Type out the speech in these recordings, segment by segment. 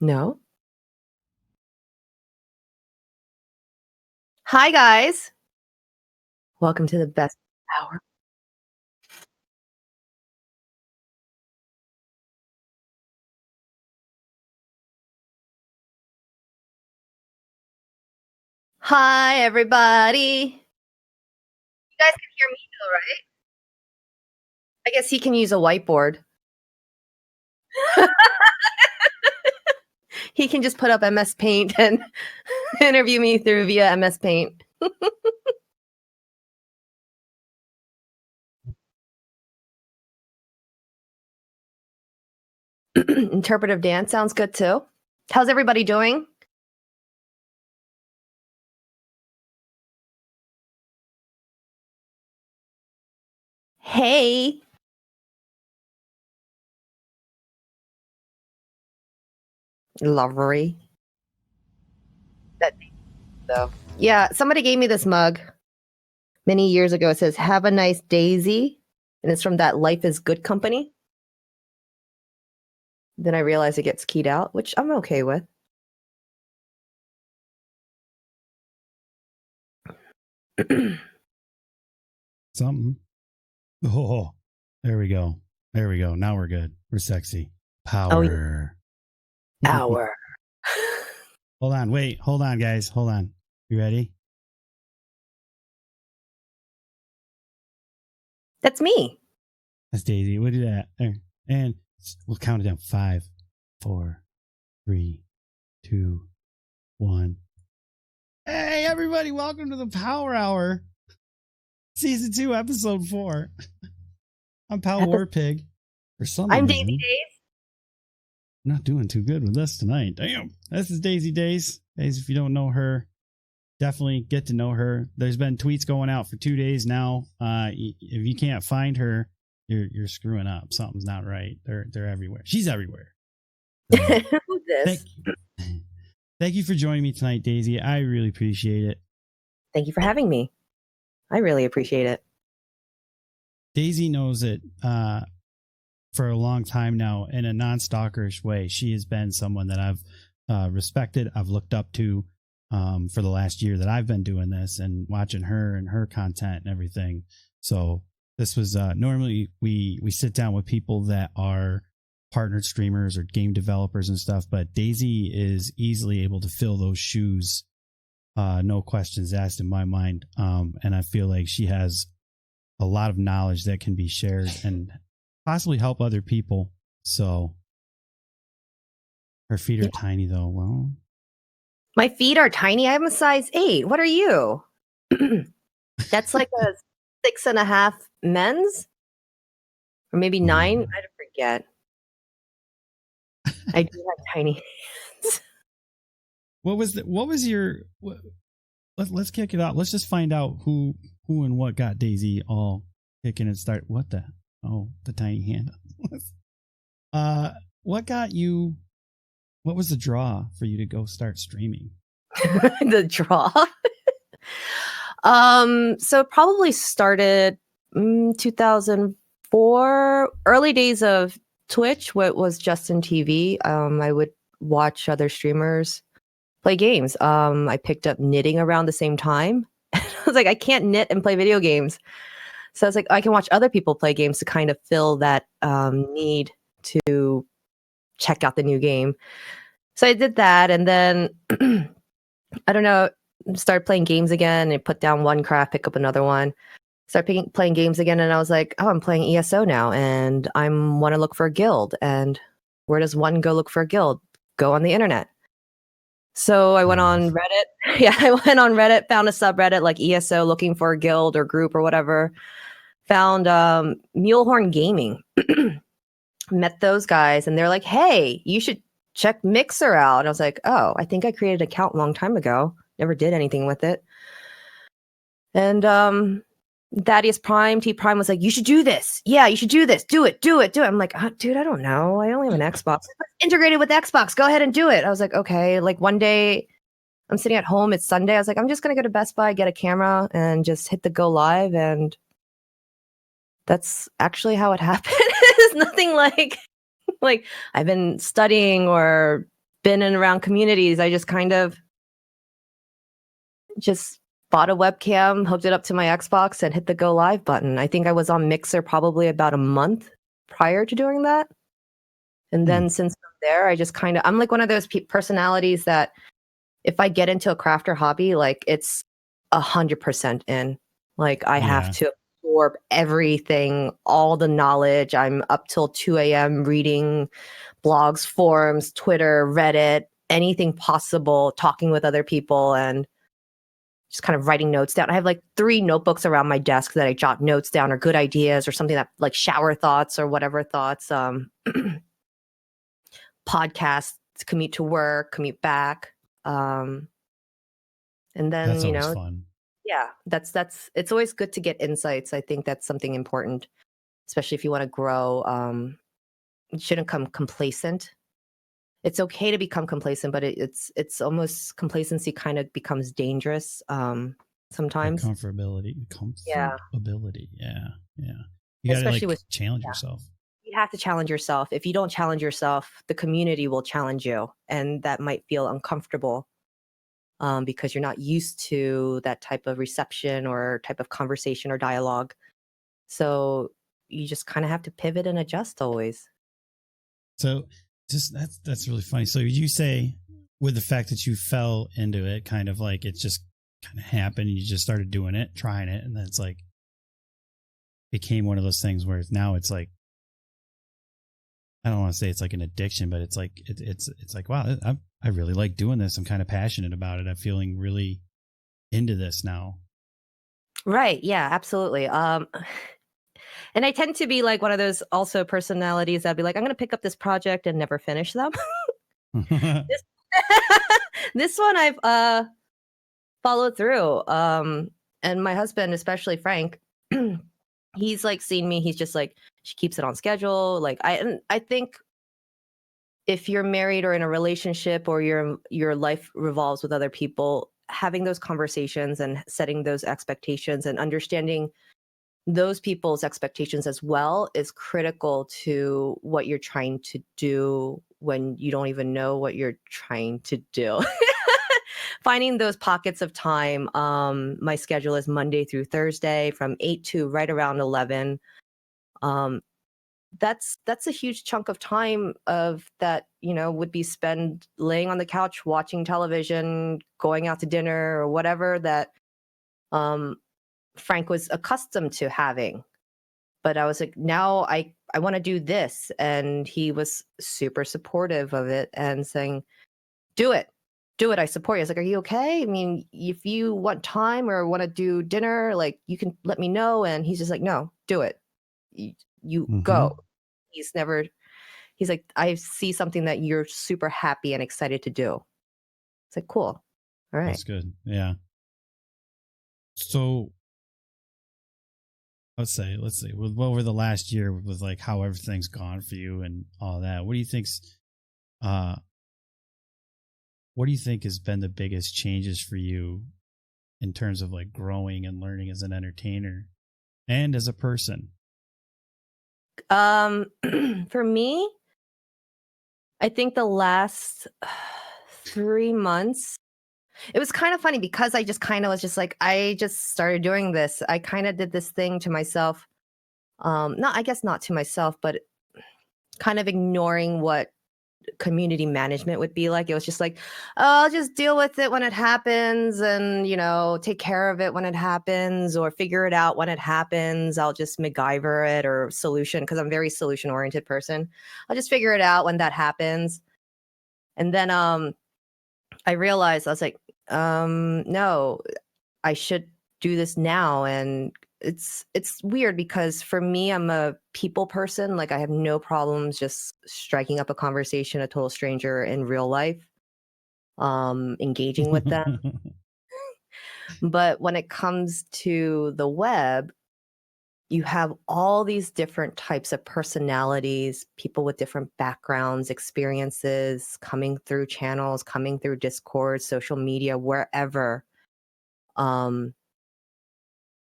No. Hi, guys. Welcome to the best hour. Hi, everybody. You guys can hear me though, right? I guess he can use a whiteboard. He can just put up MS Paint and interview me through via MS Paint. Interpretive dance sounds good too. How's everybody doing? Hey. Lovely. That though. Yeah, somebody gave me this mug many years ago. It says, "Have a nice Daisy." And it's from that Life is Good company. Then I realized it gets keyed out, which I'm okay with. Something. Oh, there we go. There we go. Now we're good. We're sexy. Power. Hour. Hold on. Wait. Hold on, guys. Hold on. You ready? That's me. That's Daisy. We'll do that. There. And we'll count it down. 5, 4, 3, 2, 1. Hey, everybody. Welcome to the Power Hour. Season 2, Episode 4. I'm PoWWarPig. For some I'm reason, DaisyDaze. I'm not doing too good with this tonight. Damn. This is DaisyDaze. Daisy, if you don't know her, definitely get to know her. There's been tweets going out for 2 days now. If you can't find her, you're screwing up. Something's not right. They're everywhere. She's everywhere. Who's this? Thank you for joining me tonight, Daisy. I really appreciate it. Thank you for having me. I really appreciate it. Daisy knows it for a long time now in a non-stalkerish way. She has been someone that I've respected, I've looked up to for the last year that I've been doing this and watching her and her content and everything. So this was normally we sit down with people that are partnered streamers or game developers and stuff, but Daisy is easily able to fill those shoes. No questions asked in my mind. And I feel like she has a lot of knowledge that can be shared and possibly help other people. So her feet are tiny though. Well, my feet are tiny. I'm a size 8. What are you? That's like a 6.5 men's, or maybe 9. I forget. I do have tiny hands. Let's kick it out. Let's just find out who and what got Daisy all kicking and start. What the tiny hand. What got you? What was the draw for you to go start streaming? The draw. So it probably started 2004, early days of Twitch, what was Justin TV. I would watch other streamers play games. I picked up knitting around the same time. I was like, I can't knit and play video games. So I was like, I can watch other people play games to kind of fill that need to check out the new game. So I did that, and then I don't know, started playing games again and put down one craft, pick up another one. Started playing games again, and I was like, oh, I'm playing ESO now, and I want to look for a guild. And where does one go look for a guild? Go on the internet. So I went on Reddit. Yeah, I went on Reddit, found a subreddit like ESO looking for a guild or group or whatever. Found Mulehorn Gaming. Met those guys, and they're like, hey, you should check Mixer out. And I was like, oh, I think I created an account a long time ago. Never did anything with it. And Thaddeus Prime, T Prime was like, you should do this. Yeah, you should do this. Do it. I'm like, dude, I don't know. I only have an Xbox. It's integrated with Xbox. Go ahead and do it. I was like, okay. Like one day I'm sitting at home. It's Sunday. I was like, I'm just going to go to Best Buy, get a camera and just hit the go live. And that's actually how it happened. It's nothing like I've been studying or been in around communities, I just kind of just bought a webcam, hooked it up to my Xbox, and hit the go live button. I think I was on Mixer probably about a month prior to doing that. And then since there, I just kind of, I'm like one of those personalities that if I get into a craft or hobby, like it's 100% in. Like I have to absorb everything, all the knowledge. I'm up till 2 a.m. reading blogs, forums, Twitter, Reddit, anything possible, talking with other people and just kind of writing notes down. I have like 3 notebooks around my desk that I jot notes down or good ideas or something that like shower thoughts or whatever thoughts. Podcasts, commute to work, commute back. And then, That's always fun. Yeah, that's it's always good to get insights. I think that's something important, especially if you want to grow. You shouldn't become complacent. It's okay to become complacent, but it's almost complacency kind of becomes dangerous sometimes. Comfortability. Yeah. Yeah. You gotta Especially like with challenge yourself. you have to challenge yourself. If you don't challenge yourself, the community will challenge you, and that might feel uncomfortable because you're not used to that type of reception or type of conversation or dialogue. So you just kind of have to pivot and adjust always. So just that's really funny. So you say with the fact that you fell into it, kind of like it just kind of happened and you just started doing it, trying it, and then it's like became one of those things where now it's like, I don't want to say it's like an addiction, but it's like it's like, wow, I really like doing this. I'm kind of passionate about it. I'm feeling really into this now. Right. Yeah, absolutely. And I tend to be like one of those also personalities that'd be like, I'm going to pick up this project and never finish them. this, this one I've followed through. And my husband, especially Frank, he's like seen me. He's just like, she keeps it on schedule. Like I think if you're married or in a relationship or your life revolves with other people, having those conversations and setting those expectations and understanding those people's expectations as well is critical to what you're trying to do when you don't even know what you're trying to do. Finding those pockets of time. My schedule is Monday through Thursday from 8 to right around 11. That's a huge chunk of time of that, would be spent laying on the couch watching television, going out to dinner or whatever that Frank was accustomed to having. But I was like, now I want to do this. And he was super supportive of it and saying, do it. Do it. I support you. I was like, are you okay? I mean, if you want time or want to do dinner, like you can let me know. And he's just like, no, do it. You go. He's like, I see something that you're super happy and excited to do. It's like, cool. All right. That's good. Yeah. So let's say with over the last year with like how everything's gone for you and all that, what do you think has been the biggest changes for you in terms of like growing and learning as an entertainer and as a person? For me, I think the last 3 months, it was kind of funny because I just kind of was just like, I just started doing this. I kind of did this thing to myself. I guess not to myself, but kind of ignoring what community management would be like. It was just like, oh, I'll just deal with it when it happens and, take care of it when it happens or figure it out when it happens. I'll just MacGyver it or solution because I'm a very solution oriented person. I'll just figure it out when that happens. And then I realized I was like, no, I should do this now. And it's weird because for me, I'm a people person. Like I have no problems just striking up a conversation, a total stranger in real life, engaging with them. But when it comes to the web, you have all these different types of personalities, people with different backgrounds, experiences coming through channels, coming through Discord, social media, wherever.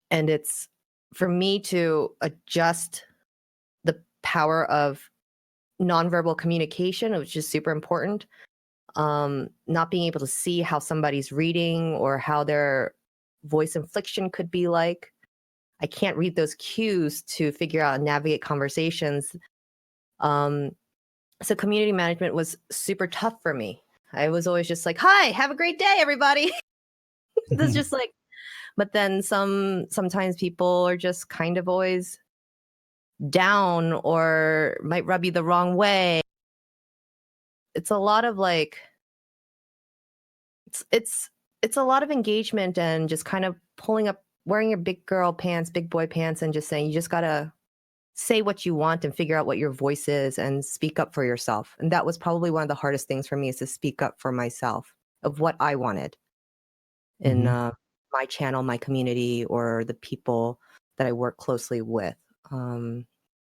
And it's for me to adjust the power of nonverbal communication, which is super important. not being able to see how somebody's reading or how their voice inflection could be like. I can't read those cues to figure out and navigate conversations. Um, so community management was super tough for me. I was always just like, "Hi, have a great day, everybody." That's just like, but then sometimes people are just kind of always down or might rub you the wrong way. It's a lot of like, it's a lot of engagement and just kind of pulling up, wearing your big girl pants, big boy pants, and just saying you just gotta say what you want and figure out what your voice is and speak up for yourself. And that was probably one of the hardest things for me, is to speak up for myself of what I wanted in my channel, my community, or the people that I work closely with.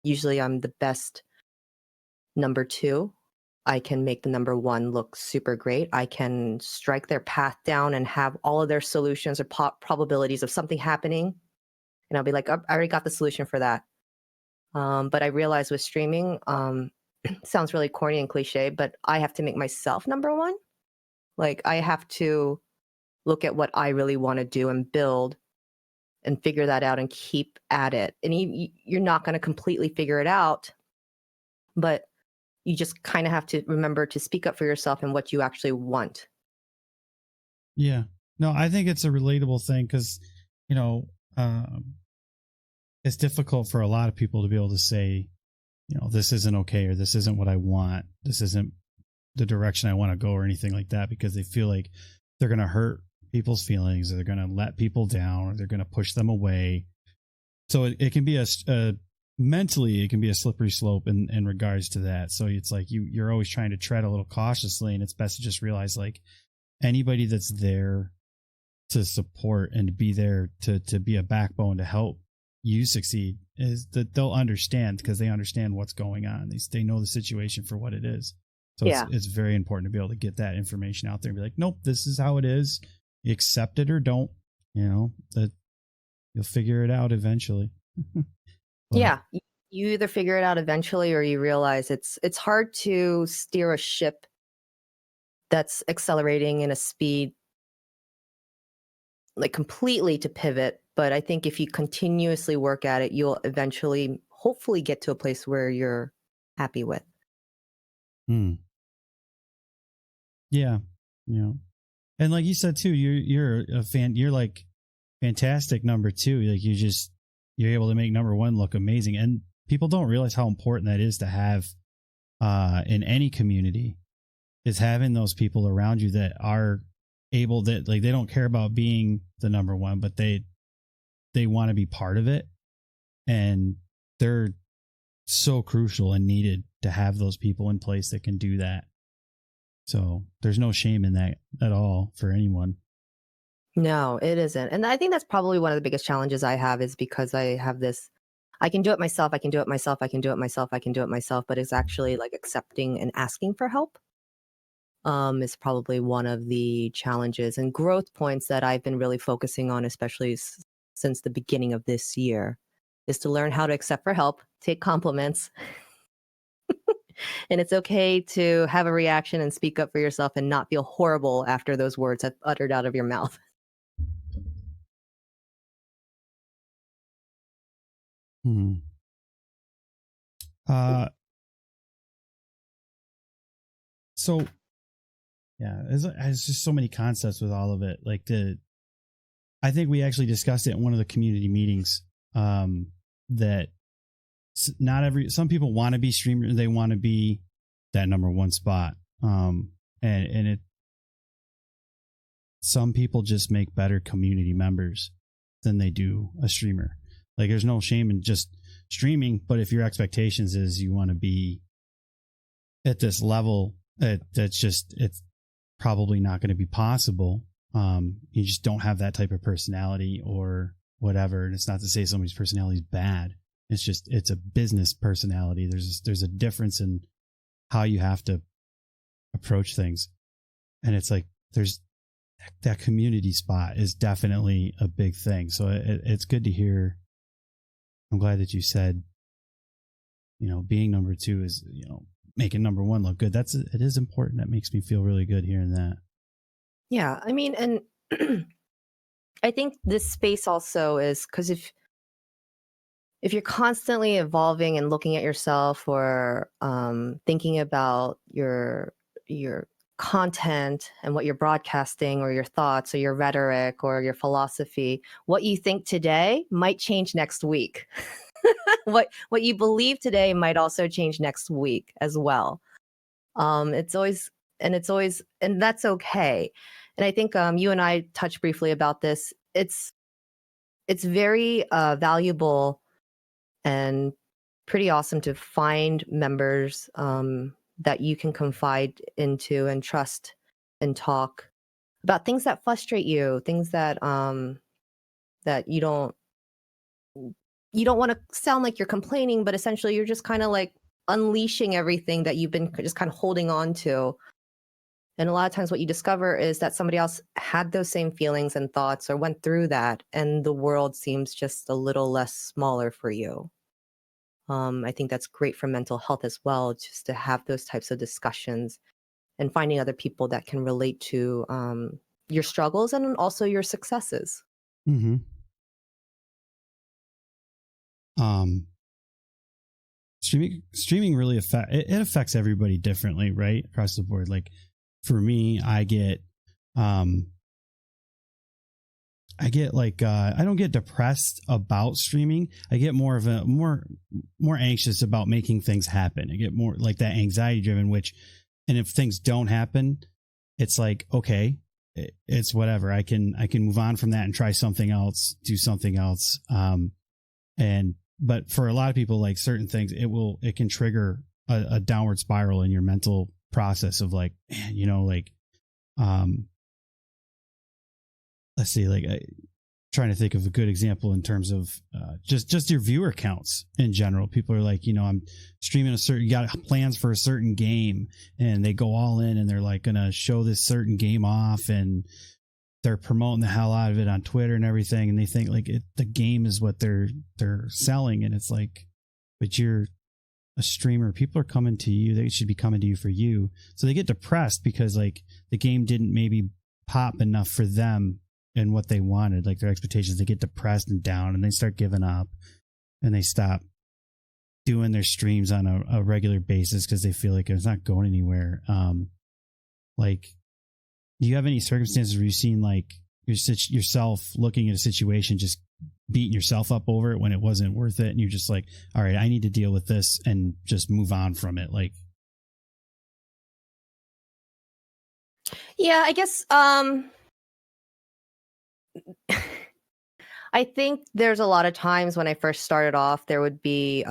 Usually I'm the best number two. I can make the number one look super great. I can strike their path down and have all of their solutions or probabilities of something happening. And I'll be like, "Oh, I already got the solution for that." But I realize with streaming, sounds really corny and cliche, but I have to make myself number one. Like, I have to look at what I really want to do and build and figure that out and keep at it. And you're not going to completely figure it out, but you just kind of have to remember to speak up for yourself and what you actually want. Yeah. No, I think it's a relatable thing because, you know, it's difficult for a lot of people to be able to say, you know, this isn't okay, or this isn't what I want. This isn't the direction I want to go, or anything like that, because they feel like they're going to hurt people's feelings, or they're going to let people down, or they're going to push them away. So it can be mentally, it can be a slippery slope in regards to that. So it's like you're always trying to tread a little cautiously, and it's best to just realize, like, anybody that's there to support and to be there to be a backbone to help you succeed, is that they'll understand, because they understand what's going on. They know the situation for what it is. So yeah, it's very important to be able to get that information out there and be like, nope, this is how it is. You accept it or don't, you know, that you'll figure it out eventually. Yeah. You either figure it out eventually, or you realize it's hard to steer a ship that's accelerating in a speed, like, completely to pivot. But I think if you continuously work at it, you'll eventually, hopefully, get to a place where you're happy with. Yeah. You know, and like you said too, you're a fan. You're like fantastic number two. Like you're able to make number one look amazing, and people don't realize how important that is to have in any community, is having those people around you that are able, that like they don't care about being the number one, but they want to be part of it, and they're so crucial and needed to have those people in place that can do that. So there's no shame in that at all for anyone. No, it isn't. And I think that's probably one of the biggest challenges I have, is because I have this, I can do it myself, I can do it myself, I can do it myself, I can do it myself, but it's actually like accepting and asking for help is probably one of the challenges and growth points that I've been really focusing on, especially since the beginning of this year, is to learn how to accept for help, take compliments. And it's okay to have a reaction and speak up for yourself and not feel horrible after those words have uttered out of your mouth. So yeah, there's just so many concepts with all of it. Like I think we actually discussed it in one of the community meetings, that some people want to be streamers. They want to be that number one spot. And some people just make better community members than they do a streamer. Like, there's no shame in just streaming, but if your expectations is you want to be at this level, it's probably not going to be possible. You just don't have that type of personality or whatever. And it's not to say somebody's personality is bad. It's a business personality. There's a difference in how you have to approach things. And it's like, there's that community spot is definitely a big thing. So it's good to hear. I'm glad that you said, you know, being number two is, you know, making number one look good. It is important. That makes me feel really good hearing that. Yeah, I mean, and I think this space also is because if you're constantly evolving and looking at yourself or thinking about your content and what you're broadcasting or your thoughts or your rhetoric or your philosophy, what you think today might change next week. What you believe today might also change next week as well. It's always and that's okay. And I think you and I touched briefly about this. It's very valuable and pretty awesome to find members that you can confide into and trust and talk about things that frustrate you, things that you don't want to sound like you're complaining, but essentially you're just kind of like unleashing everything that you've been just kind of holding on to. And a lot of times what you discover is that somebody else had those same feelings and thoughts or went through that, and the world seems just a little less smaller for you. I think that's great for mental health as well, just to have those types of discussions and finding other people that can relate to your struggles and also your successes. Mm-hmm. Streaming really affects everybody differently, right? Across the board. Like for me, I get like I don't get depressed about streaming. I get more anxious about making things happen. I get more like that anxiety driven, and if things don't happen, it's like, okay, it's whatever. I can move on from that and try something else, do something else. But for a lot of people, like certain things, it can trigger a downward spiral in your mental process of like, man, let's see, like trying to think of a good example in terms of just your viewer counts in general. People are like, I'm streaming you got plans for a certain game, and they go all in and they're like going to show this certain game off, and they're promoting the hell out of it on Twitter and everything. And they think like the game is what they're selling. And it's like, but you're a streamer. People are coming to you. They should be coming to you for you. So they get depressed because like the game didn't maybe pop enough for them and what they wanted, like their expectations. They get depressed and down, and they start giving up, and they stop doing their streams on a regular basis because they feel like it's not going anywhere. Like, do you have any circumstances where you've seen like yourself looking at a situation, just beating yourself up over it when it wasn't worth it, and you're just like, all right, I need to deal with this and just move on from it? Like, Yeah, I guess I think there's a lot of times when I first started off, there would be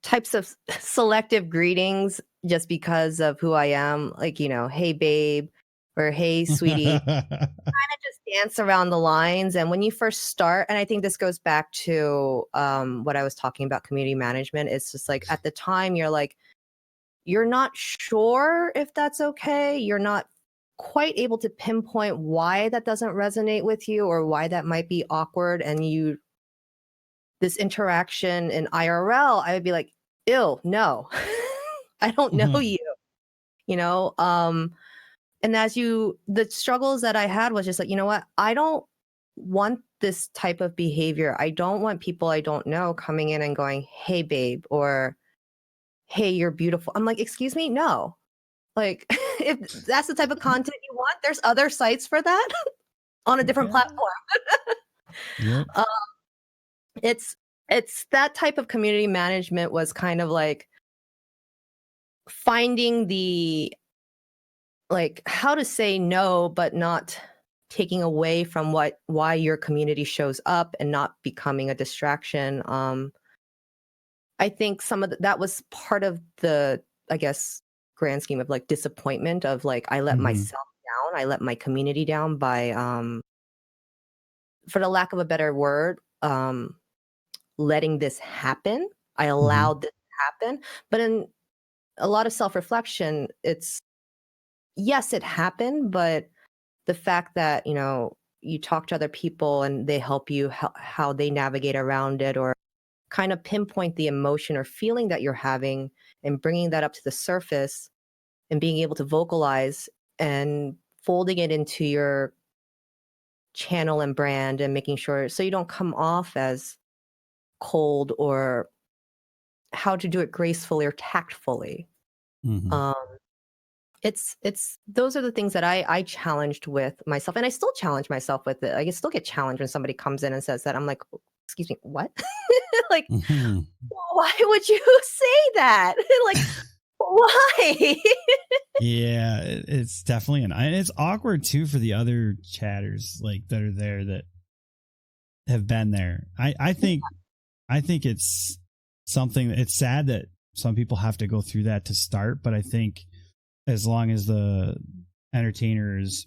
types of selective greetings just because of who I am, like, hey babe, or hey sweetie. Just dance around the lines. And when you first start, and I think this goes back to what I was talking about, community management, it's just like at the time you're like, you're not sure if that's okay. You're not quite able to pinpoint why that doesn't resonate with you or why that might be awkward. And this interaction in IRL, I would be like, ew, no, I don't know you, and the struggles that I had was just like, you know what? I don't want this type of behavior. I don't want people I don't know coming in and going, hey, babe, or hey, you're beautiful. I'm like, excuse me? No. Like, if that's the type of content you want, there's other sites for that on a different platform. Yep. It's that type of community management was kind of like finding how to say no, but not taking away from why your community shows up and not becoming a distraction. I think some of that was part of the, I guess, grand scheme of like disappointment of like, I let myself down. I let my community down by, for the lack of a better word, letting this happen. I allowed this to happen. But in a lot of self-reflection, yes, it happened, but the fact that, you talk to other people and they help you how they navigate around it, or kind of pinpoint the emotion or feeling that you're having and bringing that up to the surface and being able to vocalize and folding it into your channel and brand and making sure so you don't come off as cold or how to do it gracefully or tactfully. Mm-hmm. It's those are the things that I challenged with myself, and I still challenge myself with it. I still get challenged when somebody comes in and says that. I'm like, excuse me, what? Like, Mm-hmm. why would you say that? Like, why? Yeah, it's definitely and it's awkward too for the other chatters like that are there that have been there. I think it's something it's sad that some people have to go through that to start, but I think as long as the entertainer is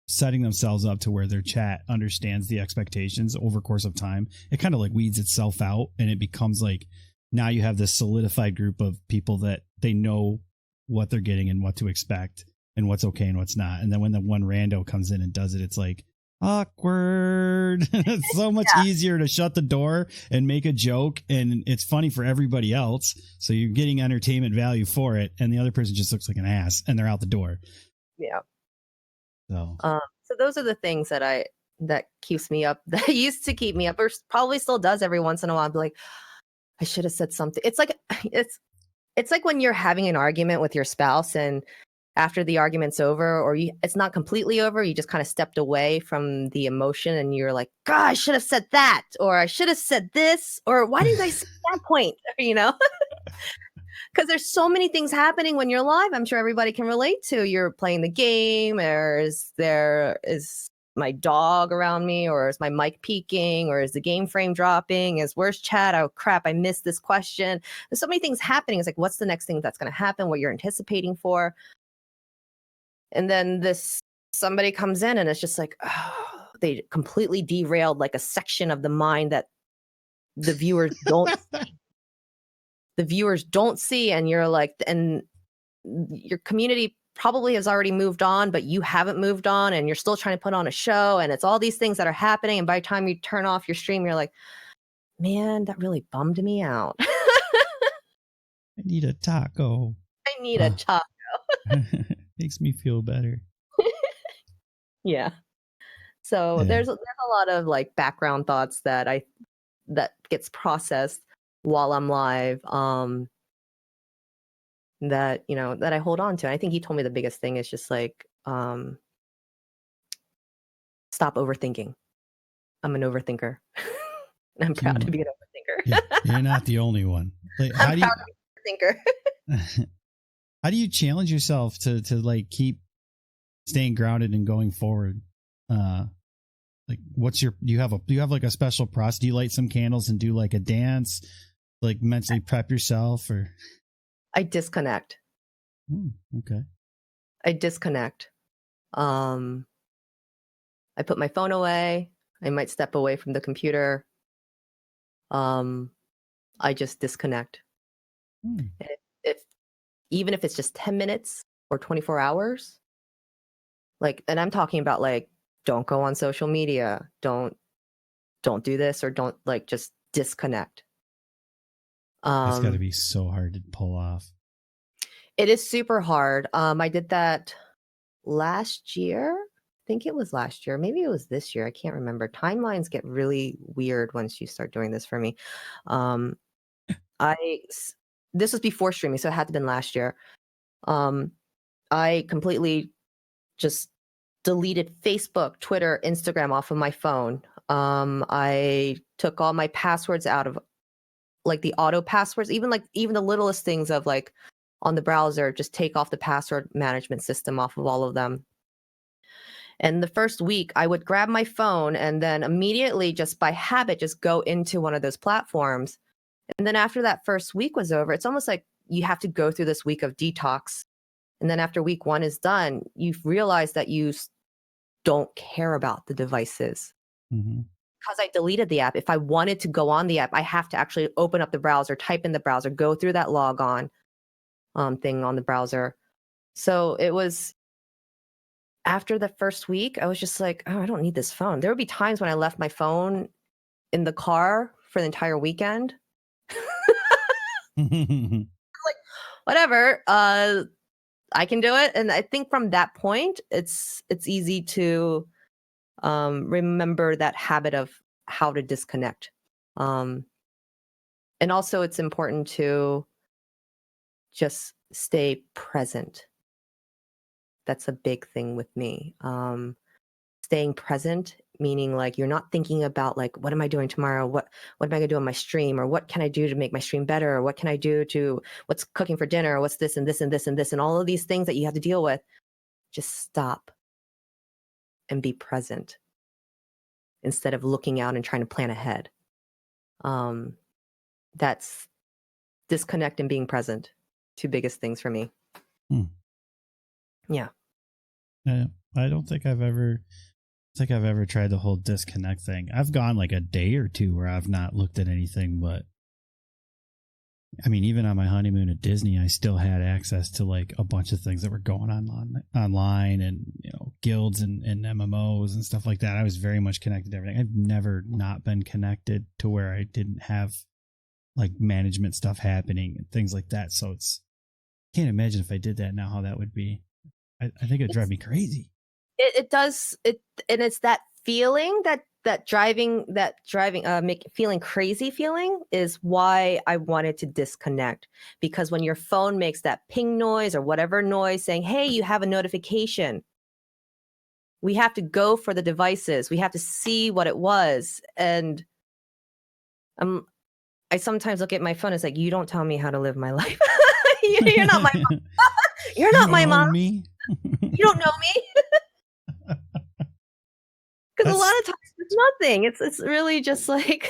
setting themselves up to where their chat understands the expectations over course of time, it kind of like weeds itself out and it becomes like now you have this solidified group of people that they know what they're getting and what to expect and what's okay and what's not. And then when the one rando comes in and does it, it's like awkward. It's so much easier to shut the door and make a joke, and it's funny for everybody else. So you're getting entertainment value for it, and the other person just looks like an ass and they're out the door. Yeah. So those are the things that keeps me up, that used to keep me up, or probably still does every once in a while. I'll be like, I should have said something. It's like when you're having an argument with your spouse and after the argument's over or it's not completely over, you just kind of stepped away from the emotion and you're like, God, I should have said that, or I should have said this, or why didn't I say that point? Because there's so many things happening when you're live. I'm sure everybody can relate to. You're playing the game, or is my dog around me, or is my mic peaking, or is the game frame dropping? Where's chat? Oh crap, I missed this question. There's so many things happening. It's like, what's the next thing that's going to happen? What you're anticipating for? And then somebody comes in and it's just like, oh, they completely derailed like a section of the mind that the viewers don't see. And you're like, and your community probably has already moved on, but you haven't moved on and you're still trying to put on a show, and it's all these things that are happening. And by the time you turn off your stream, you're like, man, that really bummed me out. I need a taco. I need a taco. Makes me feel better. Yeah. So Yeah. there's a lot of like background thoughts that gets processed while I'm live. That I hold on to. I think he told me the biggest thing is just like stop overthinking. I'm an overthinker. And I'm proud to be an overthinker. You're not the only one. Like, I'm proud to be an overthinker. How do you challenge yourself to like keep staying grounded and going forward? Like do you have like a special process? Do you light some candles and do like a dance, like mentally prep yourself, or? I disconnect. Okay. I disconnect. I put my phone away. I might step away from the computer. I just disconnect. Even if it's just 10 minutes or 24 hours, like, and I'm talking about like, don't go on social media. Don't do this, or don't, like, just disconnect. That's got to be so hard to pull off. It is super hard. I did that last year. I think it was last year. Maybe it was this year. I can't remember. Timelines get really weird once you start doing this for me. This was before streaming, so it had to have been last year. I completely just deleted Facebook, Twitter, Instagram off of my phone. I took all my passwords out of, like, the auto passwords, even the littlest things of, like, on the browser, just take off the password management system off of all of them. And the first week, I would grab my phone and then immediately, just by habit, just go into one of those platforms. And then after that first week was over, it's almost like you have to go through this week of detox. And then after week one is done, you realize that you don't care about the devices. Because I deleted the app. If I wanted to go on the app, I have to actually open up the browser, type in the browser, go through that logon thing on the browser. So it was, after the first week, I was just like, oh, I don't need this phone. There would be times when I left my phone in the car for the entire weekend. Like, whatever, I can do it. And I think from that point, it's easy to remember that habit of how to disconnect. And also it's important to just stay present. That's a big thing with me. Staying present, meaning like you're not thinking about like, what am I doing tomorrow? What am I gonna do on my stream? Or what can I do to make my stream better? Or what can I do to what's cooking for dinner? Or what's this and this and this and this and all of these things that you have to deal with. Just stop and be present instead of looking out and trying to plan ahead. That's disconnect and being present. Two biggest things for me. Yeah. I don't think I've ever tried the whole disconnect thing. I've gone like a day or two where I've not looked at anything, but I mean, even on my honeymoon at Disney, I still had access to like a bunch of things that were going on online and, you know, guilds and MMOs and stuff like that. I was very much connected to everything. I've never not been connected to where I didn't have like management stuff happening and things like that. So can't imagine if I did that now, how that would be. I think it'd drive me crazy. It does it, and it's that feeling that driving feeling crazy feeling is why I wanted to disconnect, because when your phone makes that ping noise or whatever noise saying, hey, you have a notification, we have to go for the devices, we have to see what it was. And I sometimes look at my phone, it's like, you don't tell me how to live my life. You're not my mom. You're not my mom. Me? You don't know me. Because a lot of times it's nothing. It's really just like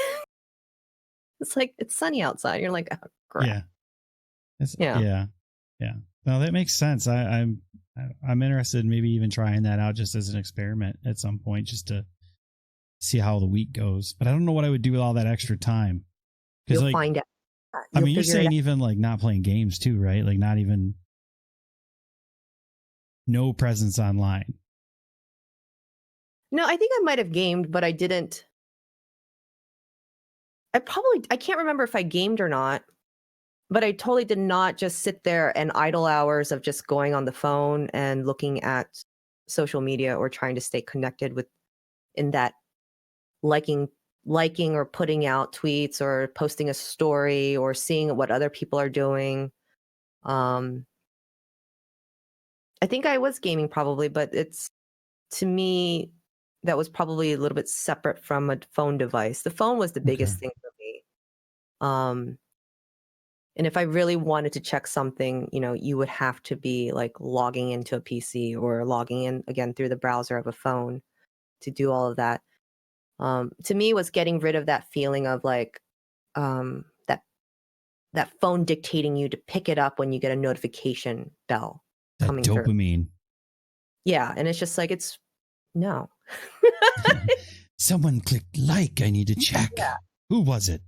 it's sunny outside. You're like, oh, crap. Yeah. No, that makes sense. I'm interested in maybe even trying that out just as an experiment at some point, just to see how the week goes. But I don't know what I would do with all that extra time. You'll find out. I mean, you're saying even like not playing games too, right? Like not even no presence online. No, I think I might have gamed, but I didn't. I can't remember if I gamed or not, but I totally did not just sit there and idle hours of just going on the phone and looking at social media or trying to stay connected with in that liking or putting out tweets or posting a story or seeing what other people are doing. I think I was gaming probably, but it's, to me, that was probably a little bit separate from a phone device. The phone was the biggest thing for me. And if I really wanted to check something, you know, you would have to be like logging into a PC or logging in again through the browser of a phone to do all of that. To me, was getting rid of that feeling of like that phone dictating you to pick it up when you get a notification bell coming through. Dopamine. Yeah, and it's just like no. Someone clicked like. I need to check. Yeah. Who was it?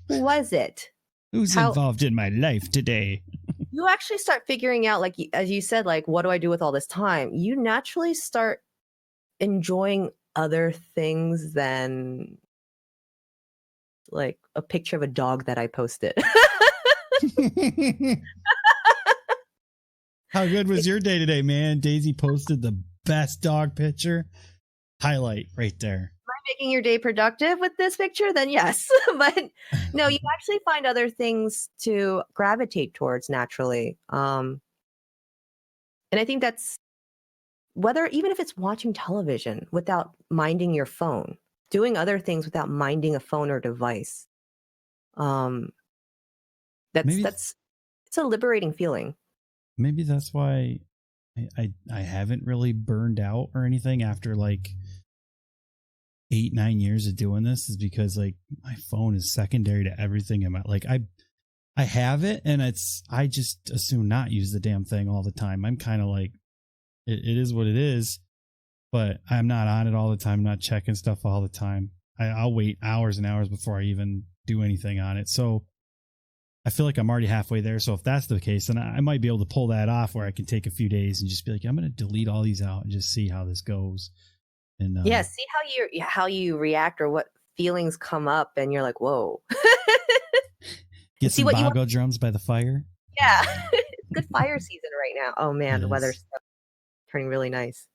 Who was it? Who's involved in my life today? You actually start figuring out, like, as you said, like, what do I do with all this time? You naturally start enjoying other things than like a picture of a dog that I posted. How good was your day today, man? Daisy posted the best dog picture. Highlight right there. Am I making your day productive with this picture? Then yes. But no, you actually find other things to gravitate towards naturally. And I think that's even if it's watching television without minding your phone, doing other things without minding a phone or device. It's a liberating feeling. Maybe that's why I haven't really burned out or anything after like 8-9 years of doing this, is because like my phone is secondary to everything in my, like I have it and I just assume not use the damn thing all the time. I'm kind of like, it is what it is, but I'm not on it all the time. I'm not checking stuff all the time. I'll wait hours and hours before I even do anything on it. So I feel like I'm already halfway there. So if that's the case, then I might be able to pull that off where I can take a few days and just be like, I'm going to delete all these out and just see how this goes. And see how you react or what feelings come up and you're like, whoa. Get See some what you bongo drums by the fire. Yeah. It's good fire season right now. Oh man, the Yes. weather's turning really nice.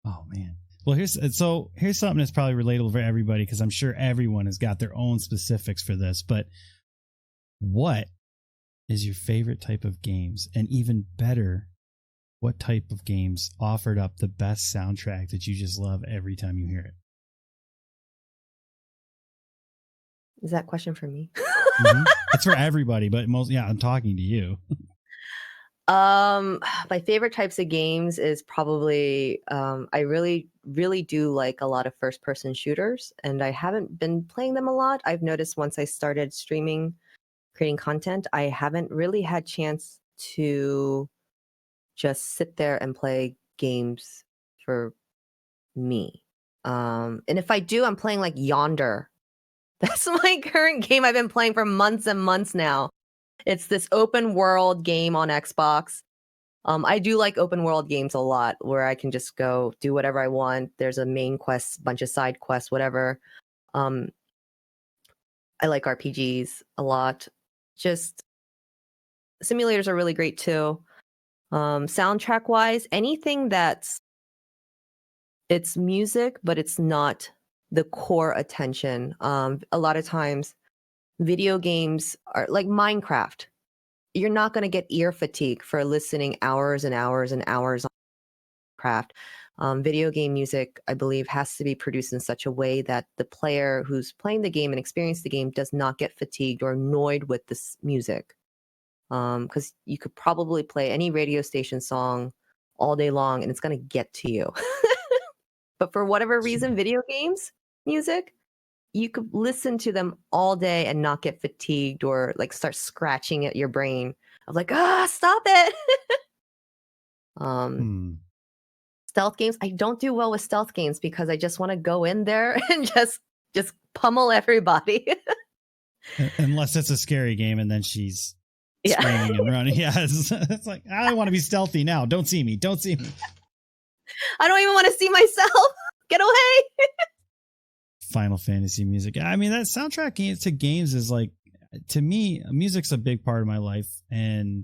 Oh man. Well, here's something that's probably relatable for everybody, because I'm sure everyone has got their own specifics for this. But what is your favorite type of games? And even better, what type of games offered up the best soundtrack that you just love every time you hear it? Is that question for me? It's for everybody, but I'm talking to you. My favorite types of games is probably I really, really do like a lot of first person shooters, and I haven't been playing them a lot. I've noticed once I started streaming, creating content, I haven't really had chance to just sit there and play games for me. And if I do, I'm playing like Yonder. That's my current game I've been playing for months and months now. It's this open world game on Xbox. I do like open world games a lot, where I can just go do whatever I want. There's a main quest, bunch of side quests, whatever. I like RPGs a lot. Just simulators are really great too. Soundtrack wise, anything it's music, but it's not the core attention. A lot of times video games are like Minecraft. You're not going to get ear fatigue for listening hours and hours and hours on craft. Video game music, I believe, has to be produced in such a way that the player who's playing the game and experiencing the game does not get fatigued or annoyed with this music. Because you could probably play any radio station song all day long and it's going to get to you. But for whatever reason, video games music, you could listen to them all day and not get fatigued or like start scratching at your brain of like, stop it. Stealth games, I don't do well with stealth games because I just want to go in there and just pummel everybody. Unless it's a scary game and then she's screaming and running. Yes. It's like, I want to be stealthy now. Don't see me. Don't see me. I don't even want to see myself. Get away. Final Fantasy music. I mean, that soundtrack to games is like, to me, music's a big part of my life, and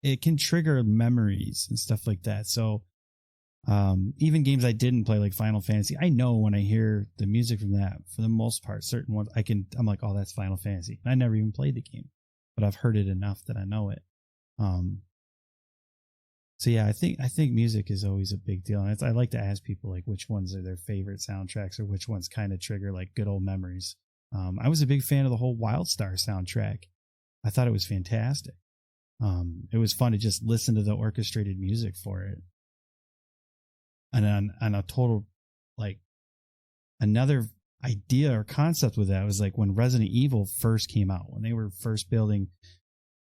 it can trigger memories and stuff like that. So even games I didn't play, like Final Fantasy, I know when I hear the music from that, for the most part, certain ones, I'm like, oh, that's Final Fantasy. I never even played the game, but I've heard it enough that I know it. So yeah, I think music is always a big deal, and I like to ask people like which ones are their favorite soundtracks or which ones kind of trigger like good old memories. I was a big fan of the whole WildStar soundtrack. I thought it was fantastic. It was fun to just listen to the orchestrated music for it. And on a total, like, another idea or concept with that was like when Resident Evil first came out, when they were first building,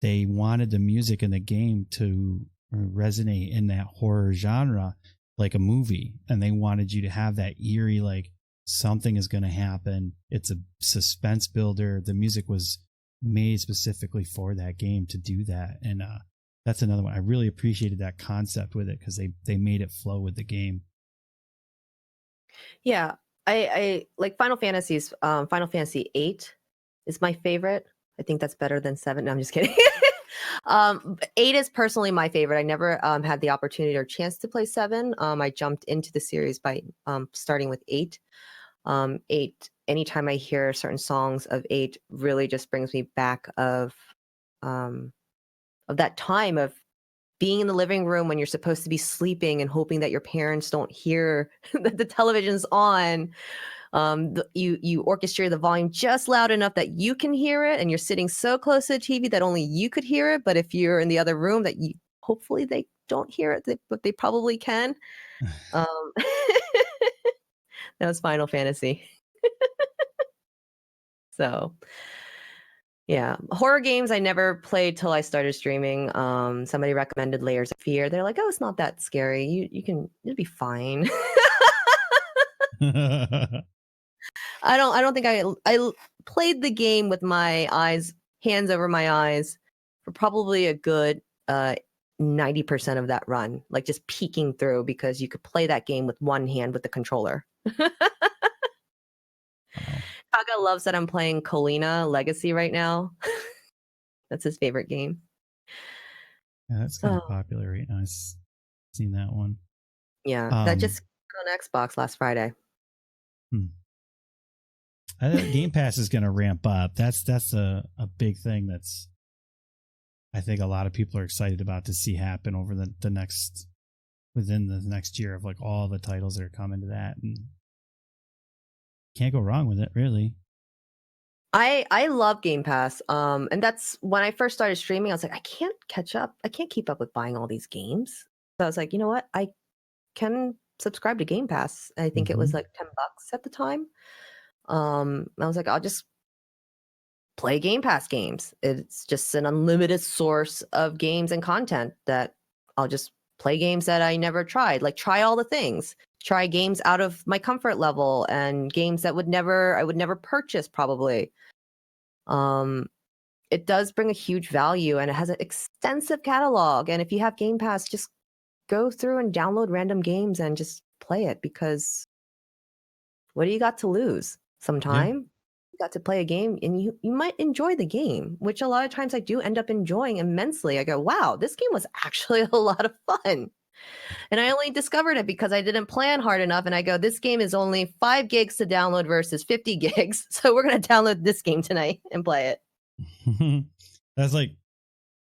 they wanted the music in the game to resonate in that horror genre like a movie, and they wanted you to have that eerie, like, something is going to happen. It's a suspense builder. The music was made specifically for that game to do that, and that's another one. I really appreciated that concept with it because they made it flow with the game. Yeah, I like Final Fantasy's. Final Fantasy 8 is my favorite. I think that's better than 7. No, I'm just kidding. 8 is personally my favorite. I never had the opportunity or chance to play 7. I jumped into the series by starting with 8. 8, anytime I hear certain songs of 8, really just brings me back of that time of being in the living room when you're supposed to be sleeping and hoping that your parents don't hear that the television's on. You orchestrate the volume just loud enough that you can hear it, and you're sitting so close to the TV that only you could hear it. But if you're in the other room, that you hopefully they don't hear it, but they probably can. That was Final Fantasy. So, yeah, horror games I never played till I started streaming. Somebody recommended Layers of Fear. They're like, "Oh, it's not that scary. It'll be fine." I don't think I played the game with my hands over my eyes for probably a good 90% of that run, like just peeking through, because you could play that game with one hand with the controller. Kaga loves that I'm playing Colina Legacy right now. That's his favorite game. Yeah, that's kind of popular right now. I've seen that one. Yeah, that just on Xbox last Friday. Game Pass is going to ramp up. That's a big thing. That's I think a lot of people are excited about to see happen over within the next year of like all the titles that are coming to that, and can't go wrong with it, really. I love Game Pass. And that's when I first started streaming, I was like, I can't catch up. I can't keep up with buying all these games. So I was like, you know what? I can subscribe to Game Pass. I think it was like $10 at the time. I was like, I'll just play Game Pass games. It's just an unlimited source of games and content that I'll just play games that I never tried. Like try all the things. Try games out of my comfort level and games that I would never purchase probably. It does bring a huge value and it has an extensive catalog. And if you have Game Pass, just go through and download random games and just play it, because what do you got to lose? Sometime you got to play a game and you might enjoy the game, which a lot of times I do end up enjoying immensely. I go, wow, this game was actually a lot of fun. And I only discovered it because I didn't plan hard enough. And I go, this game is only 5 gigs to download versus 50 gigs. So we're going to download this game tonight and play it. That's like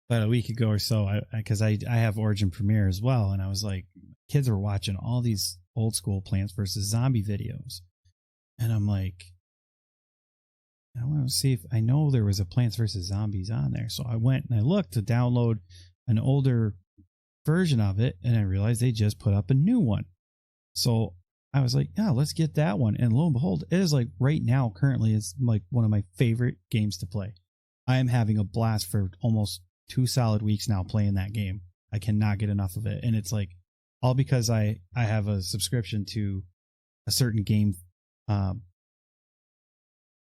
about a week ago or so, because I have Origin Premiere as well. And I was like, kids were watching all these old school Plants vs. Zombie videos. And I'm like, I want to see if I know there was a Plants vs. Zombies on there. So I went and I looked to download an older version of it, and I realized they just put up a new one. So I was like, yeah, let's get that one. And lo and behold, it is like right now, currently, it's like one of my favorite games to play. I am having a blast for almost 2 solid weeks now playing that game. I cannot get enough of it. And it's like all because I have a subscription to a certain game,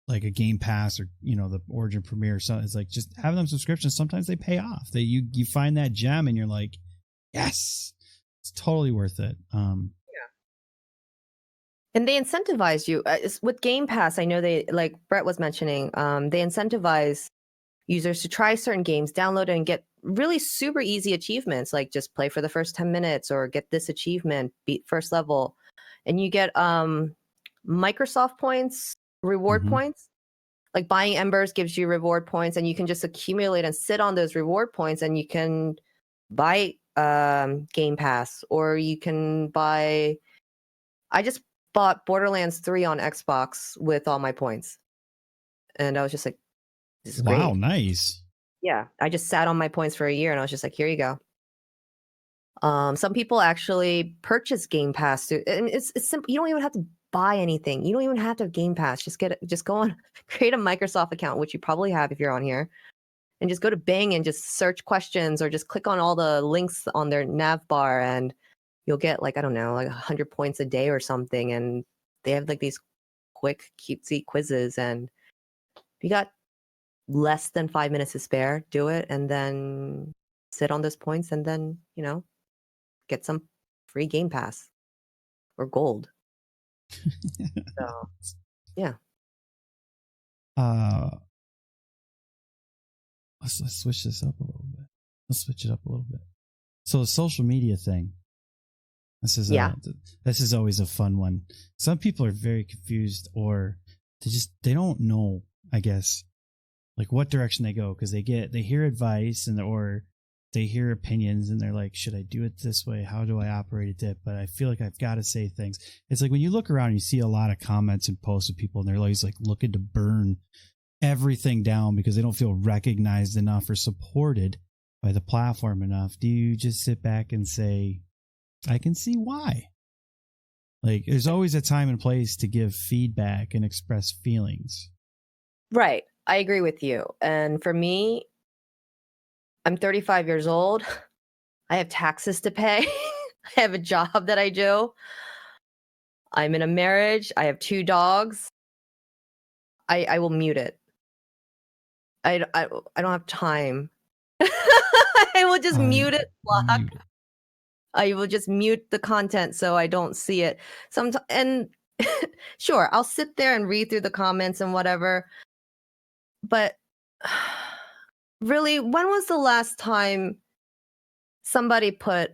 like a Game Pass or, the Origin Premiere. So it's like just having them subscriptions. Sometimes they pay off. You find that gem and you're like, yes, it's totally worth it. And they incentivize you with Game Pass. I know they, like Brett was mentioning, they incentivize users to try certain games, download it, and get really super easy achievements, like just play for the first 10 minutes or get this achievement, beat first level. And you get Microsoft points, reward points. Like buying Embers gives you reward points, and you can just accumulate and sit on those reward points, and you can buy Game Pass, or you can buy. I just bought Borderlands 3 on Xbox with all my points, and I was just like, this is wow, great. Nice. Yeah, I just sat on my points for a year, and I was just like, here you go. Some people actually purchase Game Pass, and it's simple. You don't even have to buy anything. You don't even have to have Game Pass. Just go on, create a Microsoft account, which you probably have if you're on here, and just go to Bing and just search questions, or just click on all the links on their nav bar, and you'll get like, I don't know, like 100 points a day or something. And they have like these quick, cutesy quizzes, and if you got less than 5 minutes to spare, do it, and then sit on those points, and then get some free Game Pass or gold. So, yeah. Let's switch this up a little bit. Let's switch it up a little bit. So the social media thing. This is always a fun one. Some people are very confused, or they don't know, I guess, like what direction they go, because they hear advice or they hear opinions and they're like, should I do it this way? How do I operate it? But I feel like I've got to say things. It's like when you look around, you see a lot of comments and posts of people, and they're always like looking to burn everything down because they don't feel recognized enough or supported by the platform enough. Do you just sit back and say, I can see why? Like, there's always a time and place to give feedback and express feelings. Right. I agree with you. And for me, I'm 35 years old. I have taxes to pay. I have a job that I do. I'm in a marriage. I have 2 dogs. I will mute it. I don't have time. I will just mute it, block. I will just mute the content so I don't see it. And Sure, I'll sit there and read through the comments and whatever, but really, when was the last time somebody put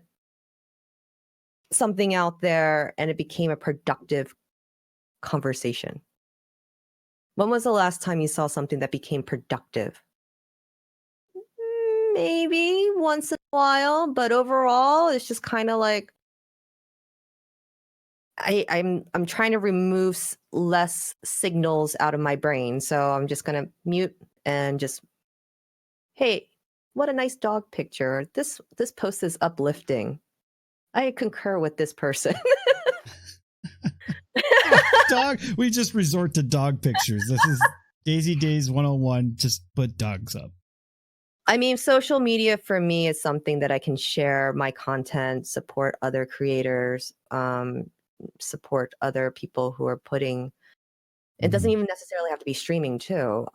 something out there and it became a productive conversation? When was the last time you saw something that became productive? Maybe once in a while, but overall, it's just kind of like I'm trying to remove less signals out of my brain, so I'm just gonna mute and just, hey, what a nice dog picture. This post is uplifting. I concur with this person. Dog. We just resort to dog pictures. This is DaisyDaze 101. Just put dogs up. I mean, social media for me is something that I can share my content, support other creators, support other people who are putting. It doesn't even necessarily have to be streaming too.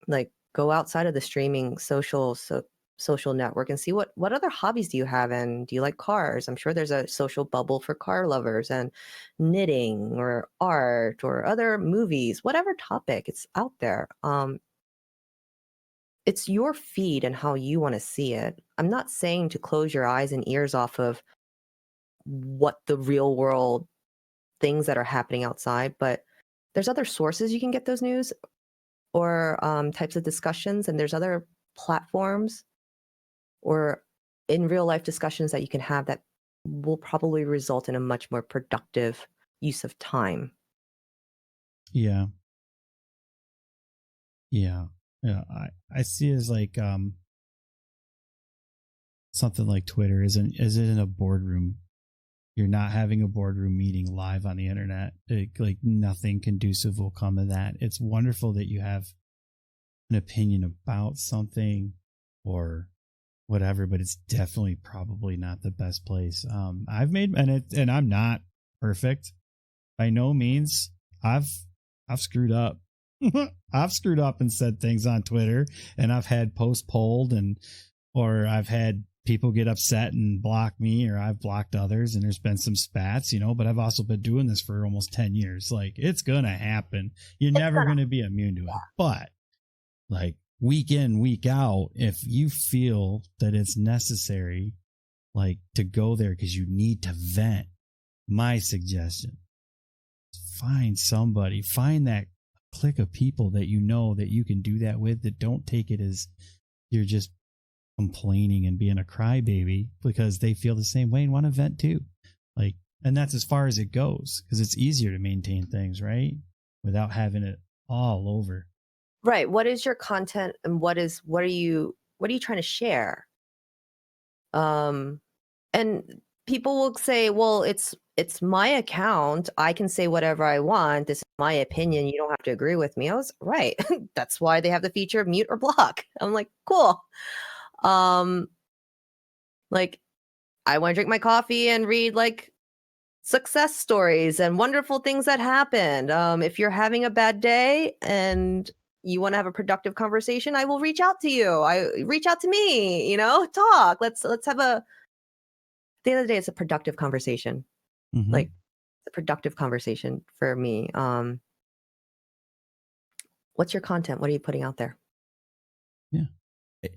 Like go outside of the streaming social network and see what other hobbies do you have, and do you like cars? I'm sure there's a social bubble for car lovers, and knitting or art or other movies, whatever topic, it's out there. It's your feed and how you want to see it. I'm not saying to close your eyes and ears off of what the real world things that are happening outside, but there's other sources you can get those news or types of discussions, and there's other platforms or in real life discussions that you can have that will probably result in a much more productive use of time. Yeah. I see it as like something like Twitter isn't in a boardroom. You're not having a boardroom meeting live on the internet. Like nothing conducive will come of that. It's wonderful that you have an opinion about something or whatever, but it's definitely probably not the best place. I've made and I'm not perfect by no means. I've screwed up. I've screwed up and said things on Twitter, and I've had posts pulled, or I've had people get upset and block me, or I've blocked others, and there's been some spats, but I've also been doing this for almost 10 years. Like, it's going to happen. You're never going to be immune to it. But like week in, week out, if you feel that it's necessary, like to go there because you need to vent, my suggestion, find somebody, find that clique of people that that you can do that with, that don't take it as you're just complaining and being a crybaby, because they feel the same way and want to vent too. Like, and that's as far as it goes, because it's easier to maintain things, right, without having it all over. Right. What is your content, and what are you trying to share? And people will say, well, it's my account. I can say whatever I want. This is my opinion. You don't have to agree with me. I was right. That's why they have the feature of mute or block. I'm like, cool. Like, I want to drink my coffee and read like success stories and wonderful things that happened. If you're having a bad day and you want to have a productive conversation, I will reach out to you. Reach out to me, talk. Let's have at the end of the day, it's a productive conversation. Like, a productive conversation for me. What's your content? What are you putting out there? Yeah.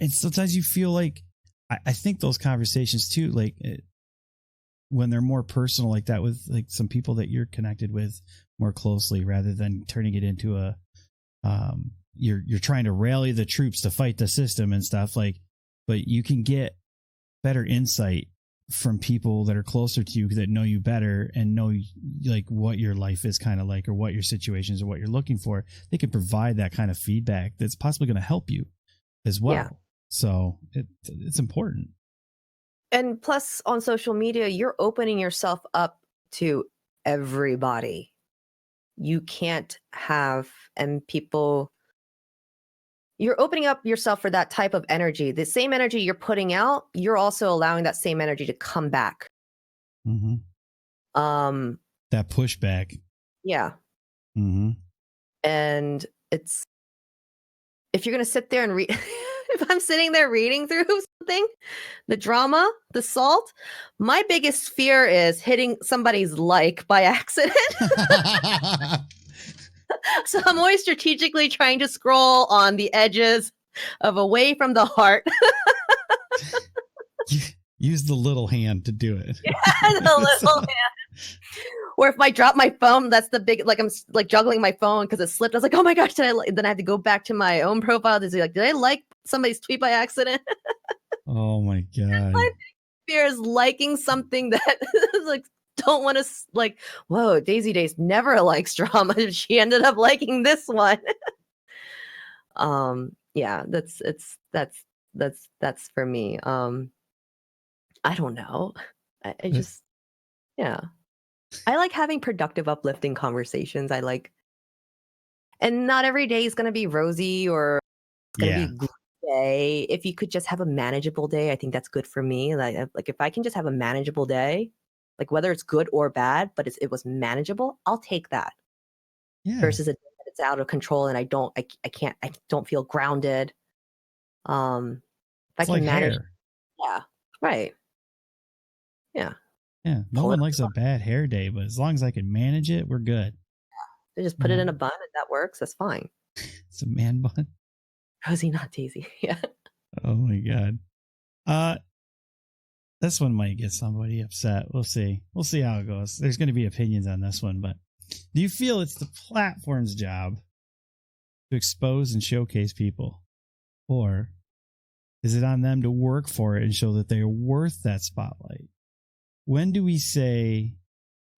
And sometimes you feel like, I think those conversations too, like when they're more personal like that, with like some people that you're connected with more closely, rather than turning it into a, you're trying to rally the troops to fight the system and stuff, like, but you can get better insight from people that are closer to you, that know you better and know like what your life is kind of like, or what your situations or what you're looking for. They can provide that kind of feedback that's possibly going to help you as well. Yeah. So it's important. And plus, on social media, you're opening yourself up to everybody. You can't have, and people, you're opening up yourself for that type of energy. The same energy you're putting out, you're also allowing that same energy to come back. Mm-hmm. That pushback. Yeah. Mm-hmm. And it's, if you're going to sit there and read, if I'm sitting there reading through something, the drama, the salt, my biggest fear is hitting somebody's like by accident. So I'm always strategically trying to scroll on the edges of away from the heart. Use the little hand to do it. Yeah, the little hand. Or if I drop my phone, that's the big, like I'm like juggling my phone because it slipped. I was like, oh my gosh, then I have to go back to my own profile to see like, did I like somebody's tweet by accident? Oh my God. My fear is liking something that like don't want to like, whoa, DaisyDaze never likes drama. She ended up liking this one. Yeah, that's for me. I don't know. I just, yeah. I like having productive, uplifting conversations. I like, and not every day is going to be rosy or it's going to be a good day. If you could just have a manageable day, I think that's good for me. Like if I can just have a manageable day, like whether it's good or bad, but it was manageable, I'll take that. Yeah. Versus a day that it's out of control and I don't feel grounded. If I can manage, yeah, right, yeah. Yeah, no one likes a bad hair day, but as long as I can manage it, we're good. They just put it in a bun and that works. That's fine. It's a man bun. Rosie, not Daisy. Yeah. Oh my God. This one might get somebody upset. We'll see. We'll see how it goes. There's going to be opinions on this one, but do you feel it's the platform's job to expose and showcase people? Or is it on them to work for it and show that they're worth that spotlight? When do we say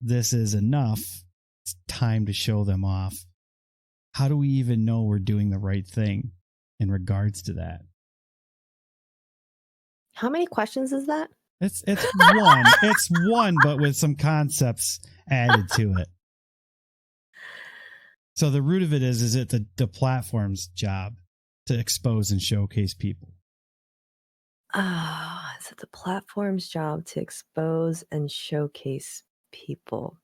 this is enough? It's time to show them off. How do we even know we're doing the right thing in regards to that? How many questions is that? It's one. It's one, but with some concepts added to it. So the root of it is it the platform's job to expose and showcase people? Is it the platform's job to expose and showcase people?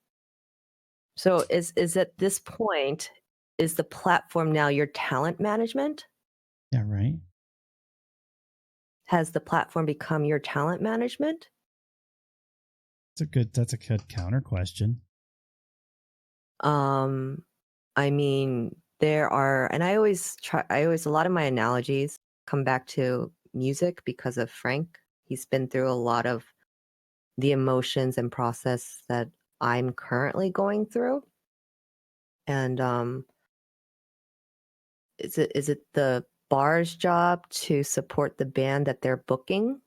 So is at this point, is the platform now your talent management? Yeah, right. Has the platform become your talent management? That's a good counter question. I mean, there are, and a lot of my analogies come back to music because of Frank. He's been through a lot of the emotions and process that I'm currently going through. And is it the bar's job to support the band that they're booking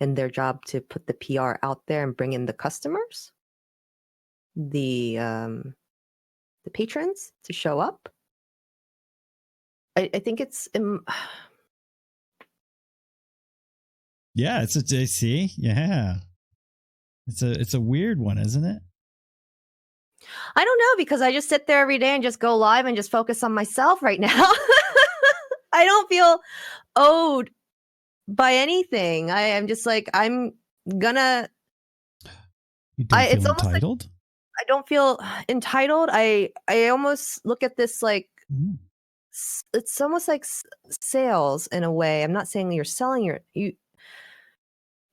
and their job to put the PR out there and bring in the customers? The patrons to show up? I think it's yeah, it's a JC. Yeah. It's a weird one, isn't it? I don't know, because I just sit there every day and just go live and just focus on myself right now. I don't feel owed by anything. I'm just like, I'm gonna. You don't feel entitled? Like, I don't feel entitled. I almost look at this like it's almost like sales in a way. I'm not saying you're selling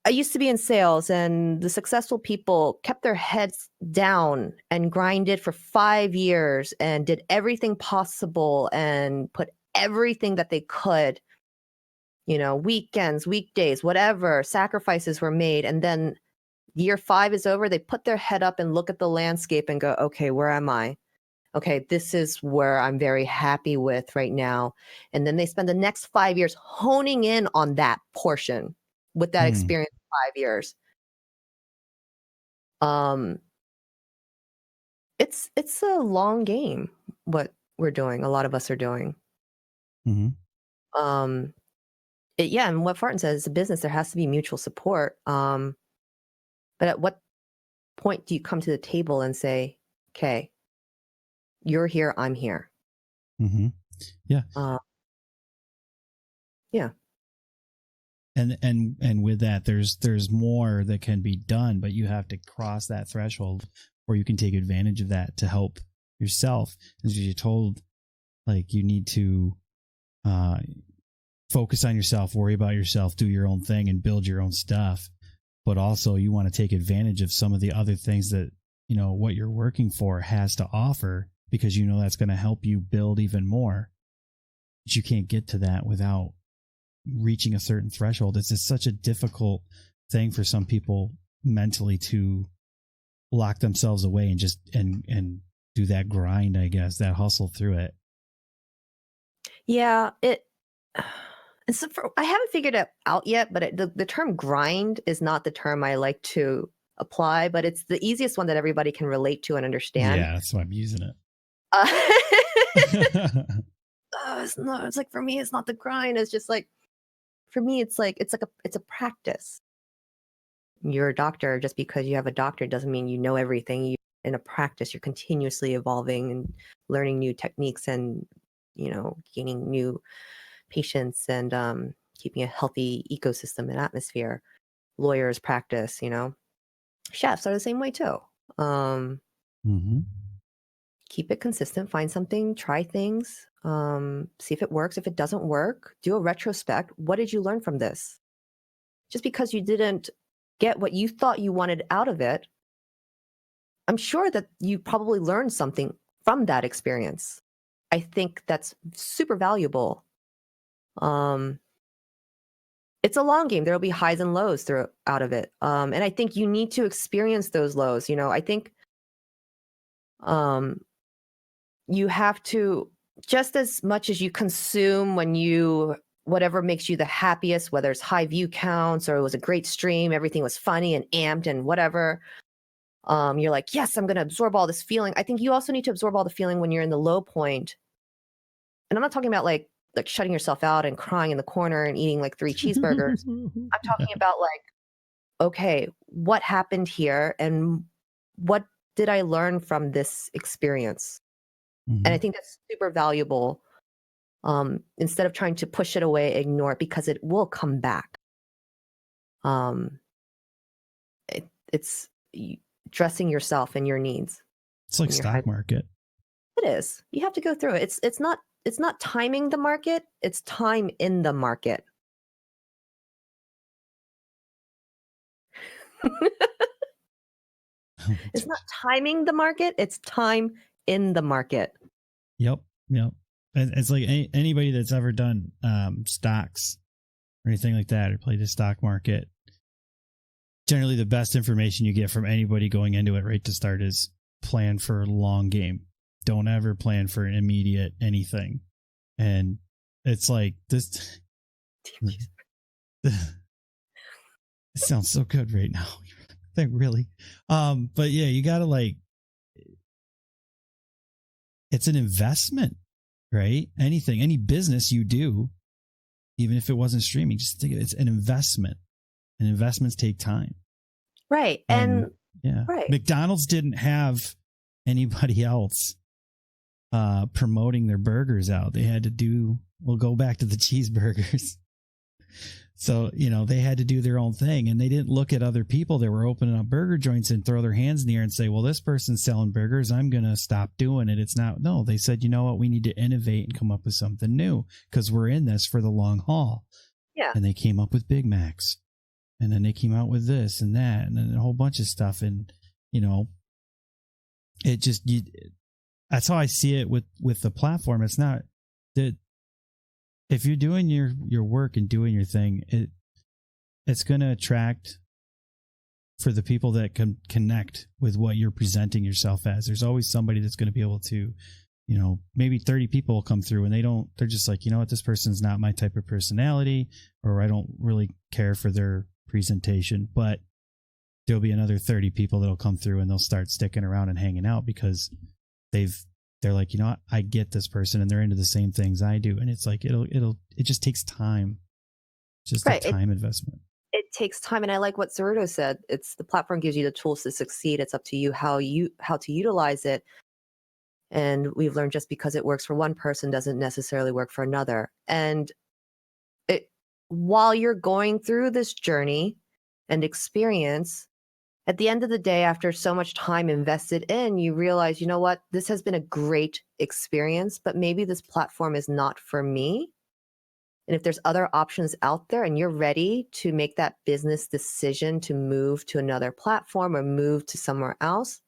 I used to be in sales, and the successful people kept their heads down and grinded for 5 years and did everything possible and put everything that they could, weekends, weekdays, whatever, sacrifices were made. And then year 5 is over, they put their head up and look at the landscape and go, okay, where am I? Okay, this is where I'm very happy with right now. And then they spend the next 5 years honing in on that portion with that experience of 5 years. It's a long game, what we're doing. A lot of us are doing. And what Farton says, it's a business. There has to be mutual support. But at what point do you come to the table and say, okay, you're here, I'm here? Yeah. Yeah. And with that, there's more that can be done, but you have to cross that threshold, or you can take advantage of that to help yourself. As you're told, like, you need to focus on yourself, worry about yourself, do your own thing and build your own stuff. But also you want to take advantage of some of the other things that, you know, what you're working for has to offer, because you know that's going to help you build even more. But you can't get to that without reaching a certain threshold. It's just such a difficult thing for some people mentally to lock themselves away and just and do that grind, I guess, that hustle through it. Yeah, I haven't figured it out yet, but the term grind is not the term I like to apply, but it's the easiest one that everybody can relate to and understand. Yeah, that's why I'm using it. It's like, for me, it's not the grind. It's just like, for me, it's a practice. You're a doctor. Just because you have a doctor doesn't mean you know everything. In a practice, you're continuously evolving and learning new techniques and, you know, gaining new patients and keeping a healthy ecosystem and atmosphere. Lawyers practice, you know. Chefs are the same way too. Keep it consistent, find something, try things, see if it works. If it doesn't work, do a retrospect. What did you learn from this? Just because you didn't get what you thought you wanted out of it, I'm sure that you probably learned something from that experience. I think that's super valuable. It's a long game. There will be highs and lows throughout of it. And I think you need to experience those lows. You know, I think you have to, just as much as you consume whatever makes you the happiest, whether it's high view counts or it was a great stream, everything was funny and amped and whatever. You're like, yes, I'm going to absorb all this feeling. I think you also need to absorb all the feeling when you're in the low point. And I'm not talking about like shutting yourself out and crying in the corner and eating like 3 cheeseburgers. I'm talking about like, okay, what happened here and what did I learn from this experience? And I think that's super valuable. Instead of trying to push it away, ignore it, because it will come back. It's dressing yourself and your needs. It's like stock market. It is. You have to go through it. It's not timing the market. It's time in the market. It's not timing the market. It's time in the market. Yep. It's like anybody that's ever done stocks or anything like that, or played the stock market. Generally, the best information you get from anybody going into it right to start is plan for a long game. Don't ever plan for an immediate anything. And it's like this. It sounds so good right now. I think really. But yeah, you gotta like, it's an investment, right? Anything, any business you do, even if it wasn't streaming, just think it's an investment. And investments take time. Right. And yeah. Right. McDonald's didn't have anybody else promoting their burgers out. They had to we'll go back to the cheeseburgers. So, you know, they had to do their own thing, and they didn't look at other people that were opening up burger joints and throw their hands in the air and say, well, this person's selling burgers, I'm going to stop doing it. It's not. No, they said, you know what? We need to innovate and come up with something new because we're in this for the long haul. Yeah. And they came up with Big Macs, and then they came out with this and that and then a whole bunch of stuff. And, you know, it just, that's how I see it with the platform. It's not that if you're doing your work and doing your thing, it's going to attract for the people that can connect with what you're presenting yourself as. There's always somebody that's going to be able to, you know, maybe 30 people will come through and they're just like, you know what, this person's not my type of personality, or I don't really care for their presentation, but there'll be another 30 people that'll come through and they'll start sticking around and hanging out because they're like, you know what, I get this person and they're into the same things I do. And it's like, it just takes time. It's just right. A time investment. It takes time. And I like what Cerruto said. It's the platform gives you the tools to succeed. It's up to you how to utilize it. And we've learned just because it works for one person doesn't necessarily work for another. And while you're going through this journey and experience, at the end of the day, after so much time invested in, you realize, you know what, this has been a great experience, but maybe this platform is not for me. And if there's other options out there and you're ready to make that business decision to move to another platform or move to somewhere else,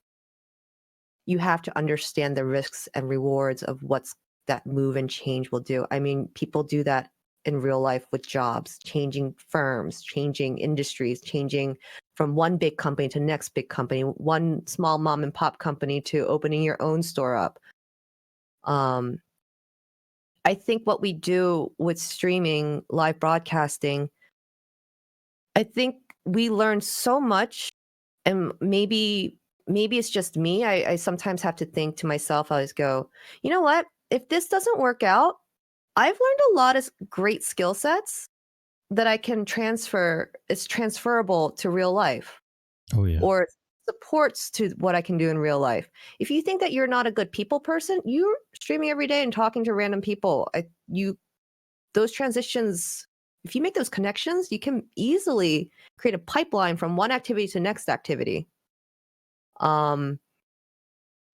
you have to understand the risks and rewards of what's that move and change will do. I mean, people do that in real life with jobs, changing firms, changing industries, changing from one big company to next big company, one small mom and pop company to opening your own store up. I think what we do with streaming, live broadcasting, I think we learn so much, and maybe it's just me. I sometimes have to think to myself, I always go, you know what? If this doesn't work out, I've learned a lot of great skill sets that I can transfer. It's transferable to real life. Oh yeah. Or supports to what I can do in real life. If you think that you're not a good people person, you're streaming every day and talking to random people. Those transitions, if you make those connections, you can easily create a pipeline from one activity to next activity.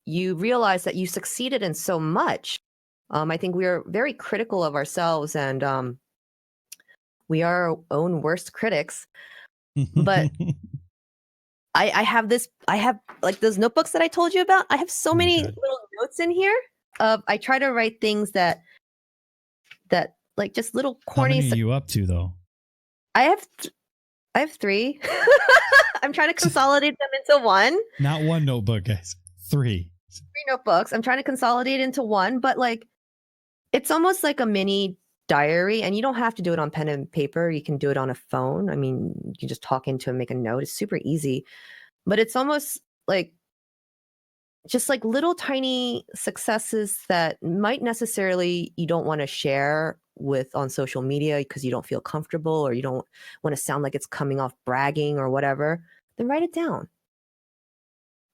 You realize that you succeeded in so much. I think we are very critical of ourselves, and we are our own worst critics. But I have like those notebooks that I told you about. I have so many little notes in here. I try to write things that like just little corny. How many are you up to though? I have 3. I'm trying to consolidate them into one. Not one notebook, guys. 3. 3 notebooks. I'm trying to consolidate into one, but like it's almost like a mini diary, and you don't have to do it on pen and paper. You can do it on a phone. I mean, you can just talk into it, make a note. It's super easy, but it's almost like just like little tiny successes that might necessarily you don't want to share with on social media because you don't feel comfortable or you don't want to sound like it's coming off bragging or whatever. Then write it down.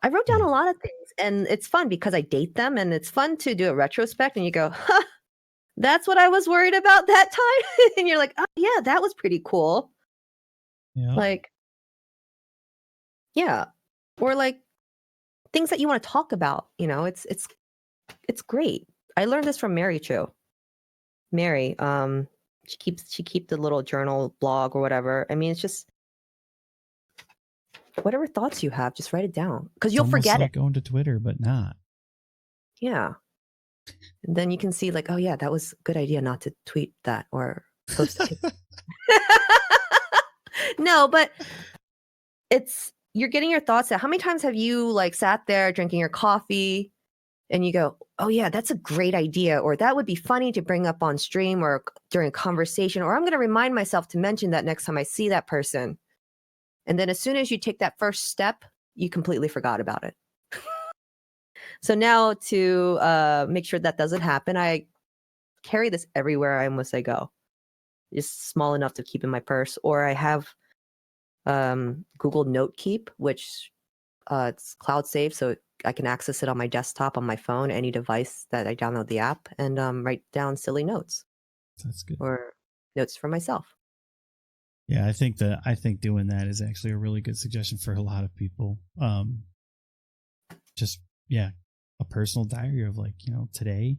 I wrote down a lot of things, and it's fun because I date them, and it's fun to do a retrospect and you go, huh, that's what I was worried about that time. And you're like, oh yeah, that was pretty cool. Yeah. Like, yeah. Or like things that you want to talk about, you know, it's great. I learned this from Mary Chu. Mary, she keeps the little journal blog or whatever. I mean, it's just whatever thoughts you have, just write it down because you'll forget like it. Going to Twitter, but not. Yeah. And then you can see like, oh yeah, that was a good idea not to tweet that or post it. No, but you're getting your thoughts out. How many times have you like sat there drinking your coffee and you go, oh yeah, that's a great idea, or that would be funny to bring up on stream or during a conversation, or I'm going to remind myself to mention that next time I see that person. And then as soon as you take that first step, you completely forgot about it. So now to make sure that doesn't happen, I carry this everywhere I go. It's small enough to keep in my purse, or I have Google Note Keep, which it's cloud safe, so I can access it on my desktop, on my phone, any device that I download the app, and write down silly notes. That's good. Or notes for myself. Yeah, I think doing that is actually a really good suggestion for a lot of people. Just a personal diary of like, you know, today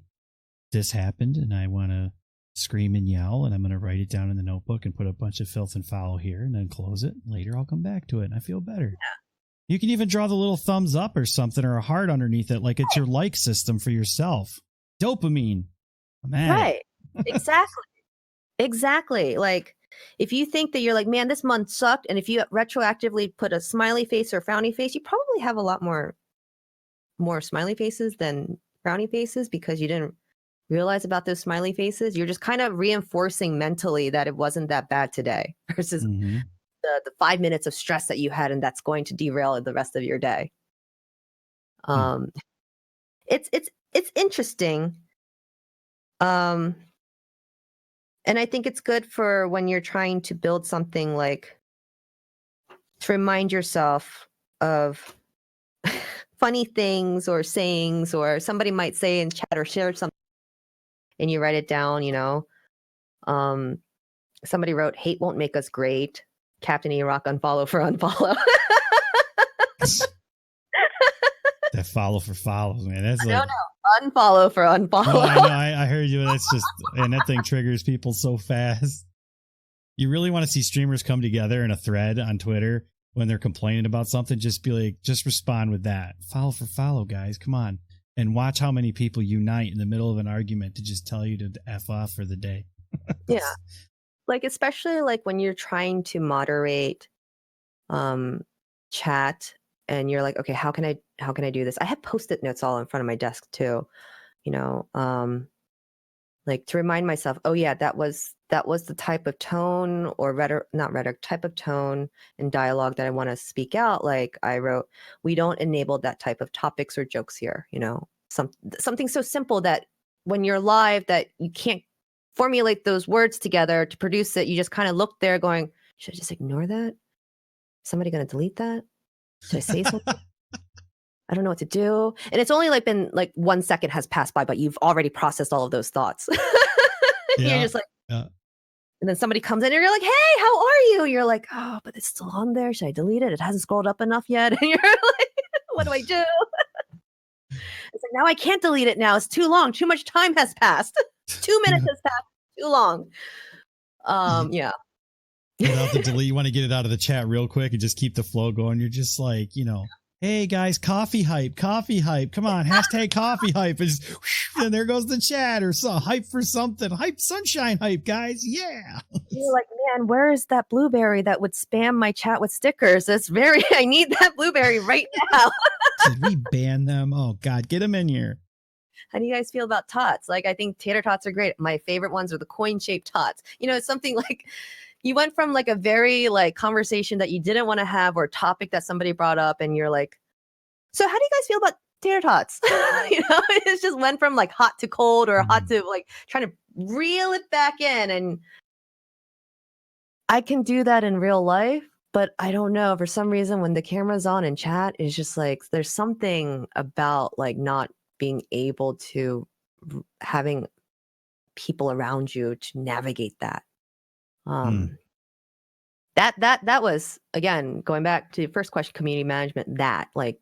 this happened and I want to scream and yell, and I'm going to write it down in the notebook and put a bunch of filth and foul here and then close it. Later I'll come back to it and I feel better. Yeah. You can even draw the little thumbs up or something or a heart underneath it, like it's your like system for yourself. Dopamine. Man. Right. Exactly. Exactly. Like if you think that you're like, man, this month sucked, and if you retroactively put a smiley face or frowny face, you probably have a lot more smiley faces than frowny faces because you didn't realize about those smiley faces. You're just kind of reinforcing mentally that it wasn't that bad today versus the 5 minutes of stress that you had, and that's going to derail the rest of your day. It's interesting. And I think it's good for when you're trying to build something, like to remind yourself of funny things or sayings, or somebody might say in chat or share something and you write it down, you know. Somebody wrote, hate won't make us great. Captain E-Rock unfollow for unfollow. That follow for follows, man. That's No, like no, unfollow for unfollow. no, I know. I heard you. That's just, and that thing triggers people so fast. You really want to see streamers come together in a thread on Twitter when they're complaining about something? Just be like, just respond with that. Follow for follow, guys. Come on. And watch how many people unite in the middle of an argument to just tell you to F off for the day. Yeah. Like, especially like when you're trying to moderate chat and you're like, okay, how can I do this? I have post-it notes all in front of my desk too, you know, like to remind myself, oh yeah, that was the type of tone or not rhetoric, type of tone and dialogue that I want to speak out. Like I wrote, we don't enable that type of topics or jokes here, you know, something so simple that when you're live that you can't formulate those words together to produce it. You just kind of look there going, should I just ignore that? Somebody going to delete that? Should I say something? I don't know what to do. And it's only like been like 1 second has passed by, but you've already processed all of those thoughts. You're just like, and then somebody comes in and you're like, hey, how are you? You're like, oh, but it's still on there. Should I delete it? It hasn't scrolled up enough yet. And you're like, what do I do? It's like, now I can't delete it now. It's too long. Too much time has passed. 2 minutes has passed. Too long. Yeah. Without the delete, you want to get it out of the chat real quick and just keep the flow going. You're just like, you know, hey guys, coffee hype. Come on, hashtag coffee hype. And there goes the chat or so hype for something. Hype sunshine hype, guys. Yeah. You're like, man, where is that blueberry that would spam my chat with stickers? I need that blueberry right now. Did we ban them? Oh God, get them in here. How do you guys feel about tots? Like, I think tater tots are great. My favorite ones are the coin-shaped tots. You know, it's something like you went from like a very like conversation that you didn't want to have or a topic that somebody brought up and you're like, so how do you guys feel about tater tots? You know, it just went from like hot to cold or hot to like trying to reel it back in. And I can do that in real life, but I don't know. For some reason, when the camera's on in chat, it's just like there's something about like not being able to having people around you to navigate that. That was, again, going back to the first question, community management, that like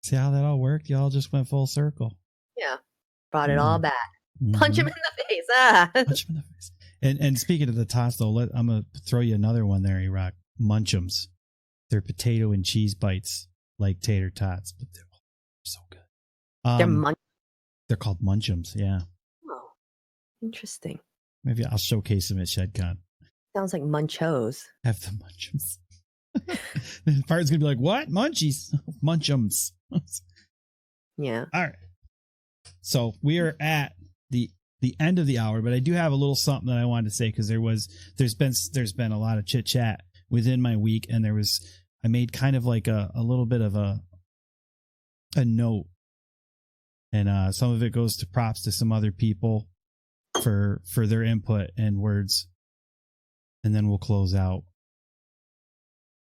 see how that all worked? Y'all just went full circle. Yeah. Brought it all back. Punch him in the face. Punch him in the face. And speaking of the tots, though, I'm going to throw you another one there, Iraq. Munchums. They're potato and cheese bites like tater tots, but they're so good. They're called Munchums, yeah. Oh, interesting. Maybe I'll showcase them at ShedCon. Sounds like Munchos. Have the Munchums. The part's going to be like, what? Munchies. Munchums. Yeah. All right. So we are at the end of the hour, but I do have a little something that I wanted to say because there's been a lot of chit chat within my week, and I made kind of like a little bit of a note, and some of it goes to props to some other people for their input and words, and then we'll close out.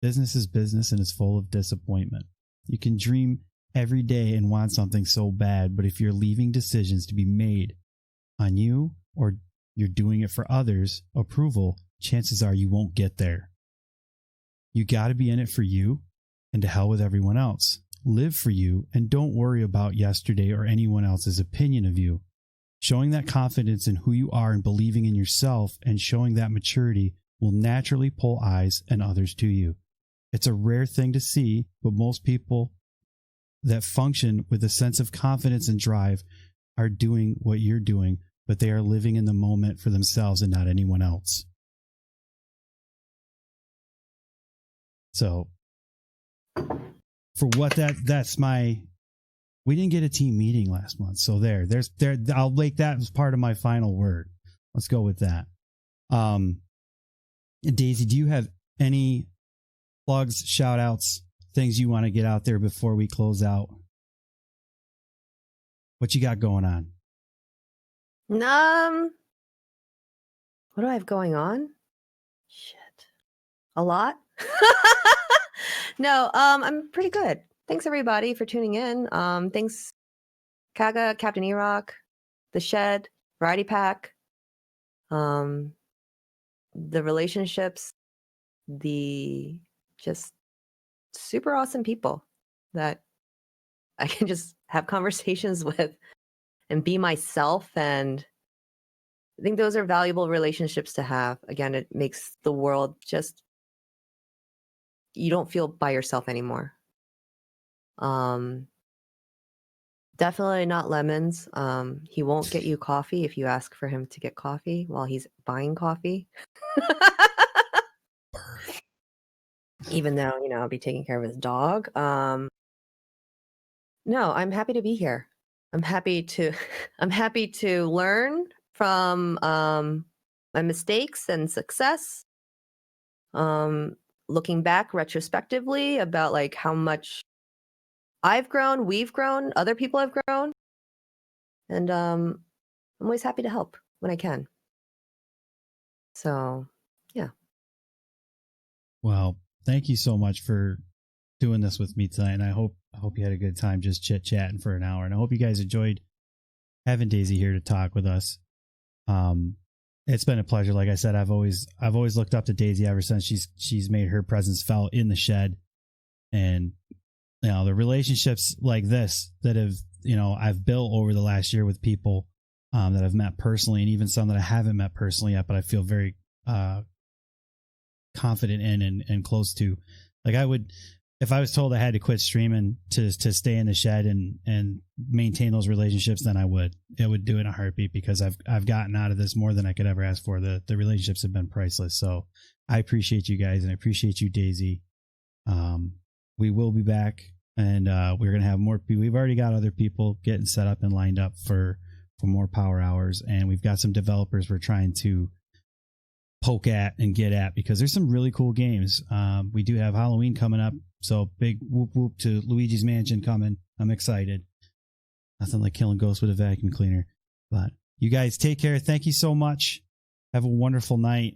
Business is business, and it's full of disappointment. You can dream every day and want something so bad, but if you're leaving decisions to be made on you or you're doing it for others' approval, chances are you won't get there. You got to be in it for you, and to hell with everyone else. Live for you, and don't worry about yesterday or anyone else's opinion of you. Showing that confidence in who you are and believing in yourself and showing that maturity will naturally pull eyes and others to you. It's a rare thing to see, but most people that function with a sense of confidence and drive are doing what you're doing, but they are living in the moment for themselves and not anyone else. So for what that's my, we didn't get a team meeting last month. So there's I'll make that as part of my final word. Let's go with that. Daisy, do you have any plugs, shout outs, things you want to get out there before we close out? What you got going on? What do I have going on? Shit. A lot? No, I'm pretty good. Thanks everybody for tuning in. Thanks Kaga, Captain Erock, The Shed, Variety Pack, the relationships, the just super awesome people that I can just have conversations with and be myself. And I think those are valuable relationships to have. Again, it makes the world just, you don't feel by yourself anymore. Definitely not lemons. He won't get you coffee if you ask for him to get coffee while he's buying coffee. Even though, I'll be taking care of his dog. No, I'm happy to be here. I'm happy to I'm happy to learn from my mistakes and success. Looking back retrospectively about like how much I've grown, we've grown, other people have grown. And I'm always happy to help when I can. So, yeah. Well, thank you so much for doing this with me tonight. And I hope you had a good time just chit chatting for an hour. And I hope you guys enjoyed having Daisy here to talk with us. It's been a pleasure. Like I said, I've always looked up to Daisy ever since she's made her presence felt in the shed. And the relationships like this that have I've built over the last year with people that I've met personally, and even some that I haven't met personally yet, but I feel very confident in and close to. Like I would, if I was told I had to quit streaming to stay in the shed and maintain those relationships, then I would do it in a heartbeat, because I've gotten out of this more than I could ever ask for. The relationships have been priceless. So I appreciate you guys, and I appreciate you, Daisy. We will be back, and we're going to have more people. We've already got other people getting set up and lined up for more power hours. And we've got some developers we're trying to poke at and get at, because there's some really cool games. We do have Halloween coming up. So big whoop whoop to Luigi's Mansion coming. I'm excited. Nothing like killing ghosts with a vacuum cleaner. But you guys take care. Thank you so much. Have a wonderful night.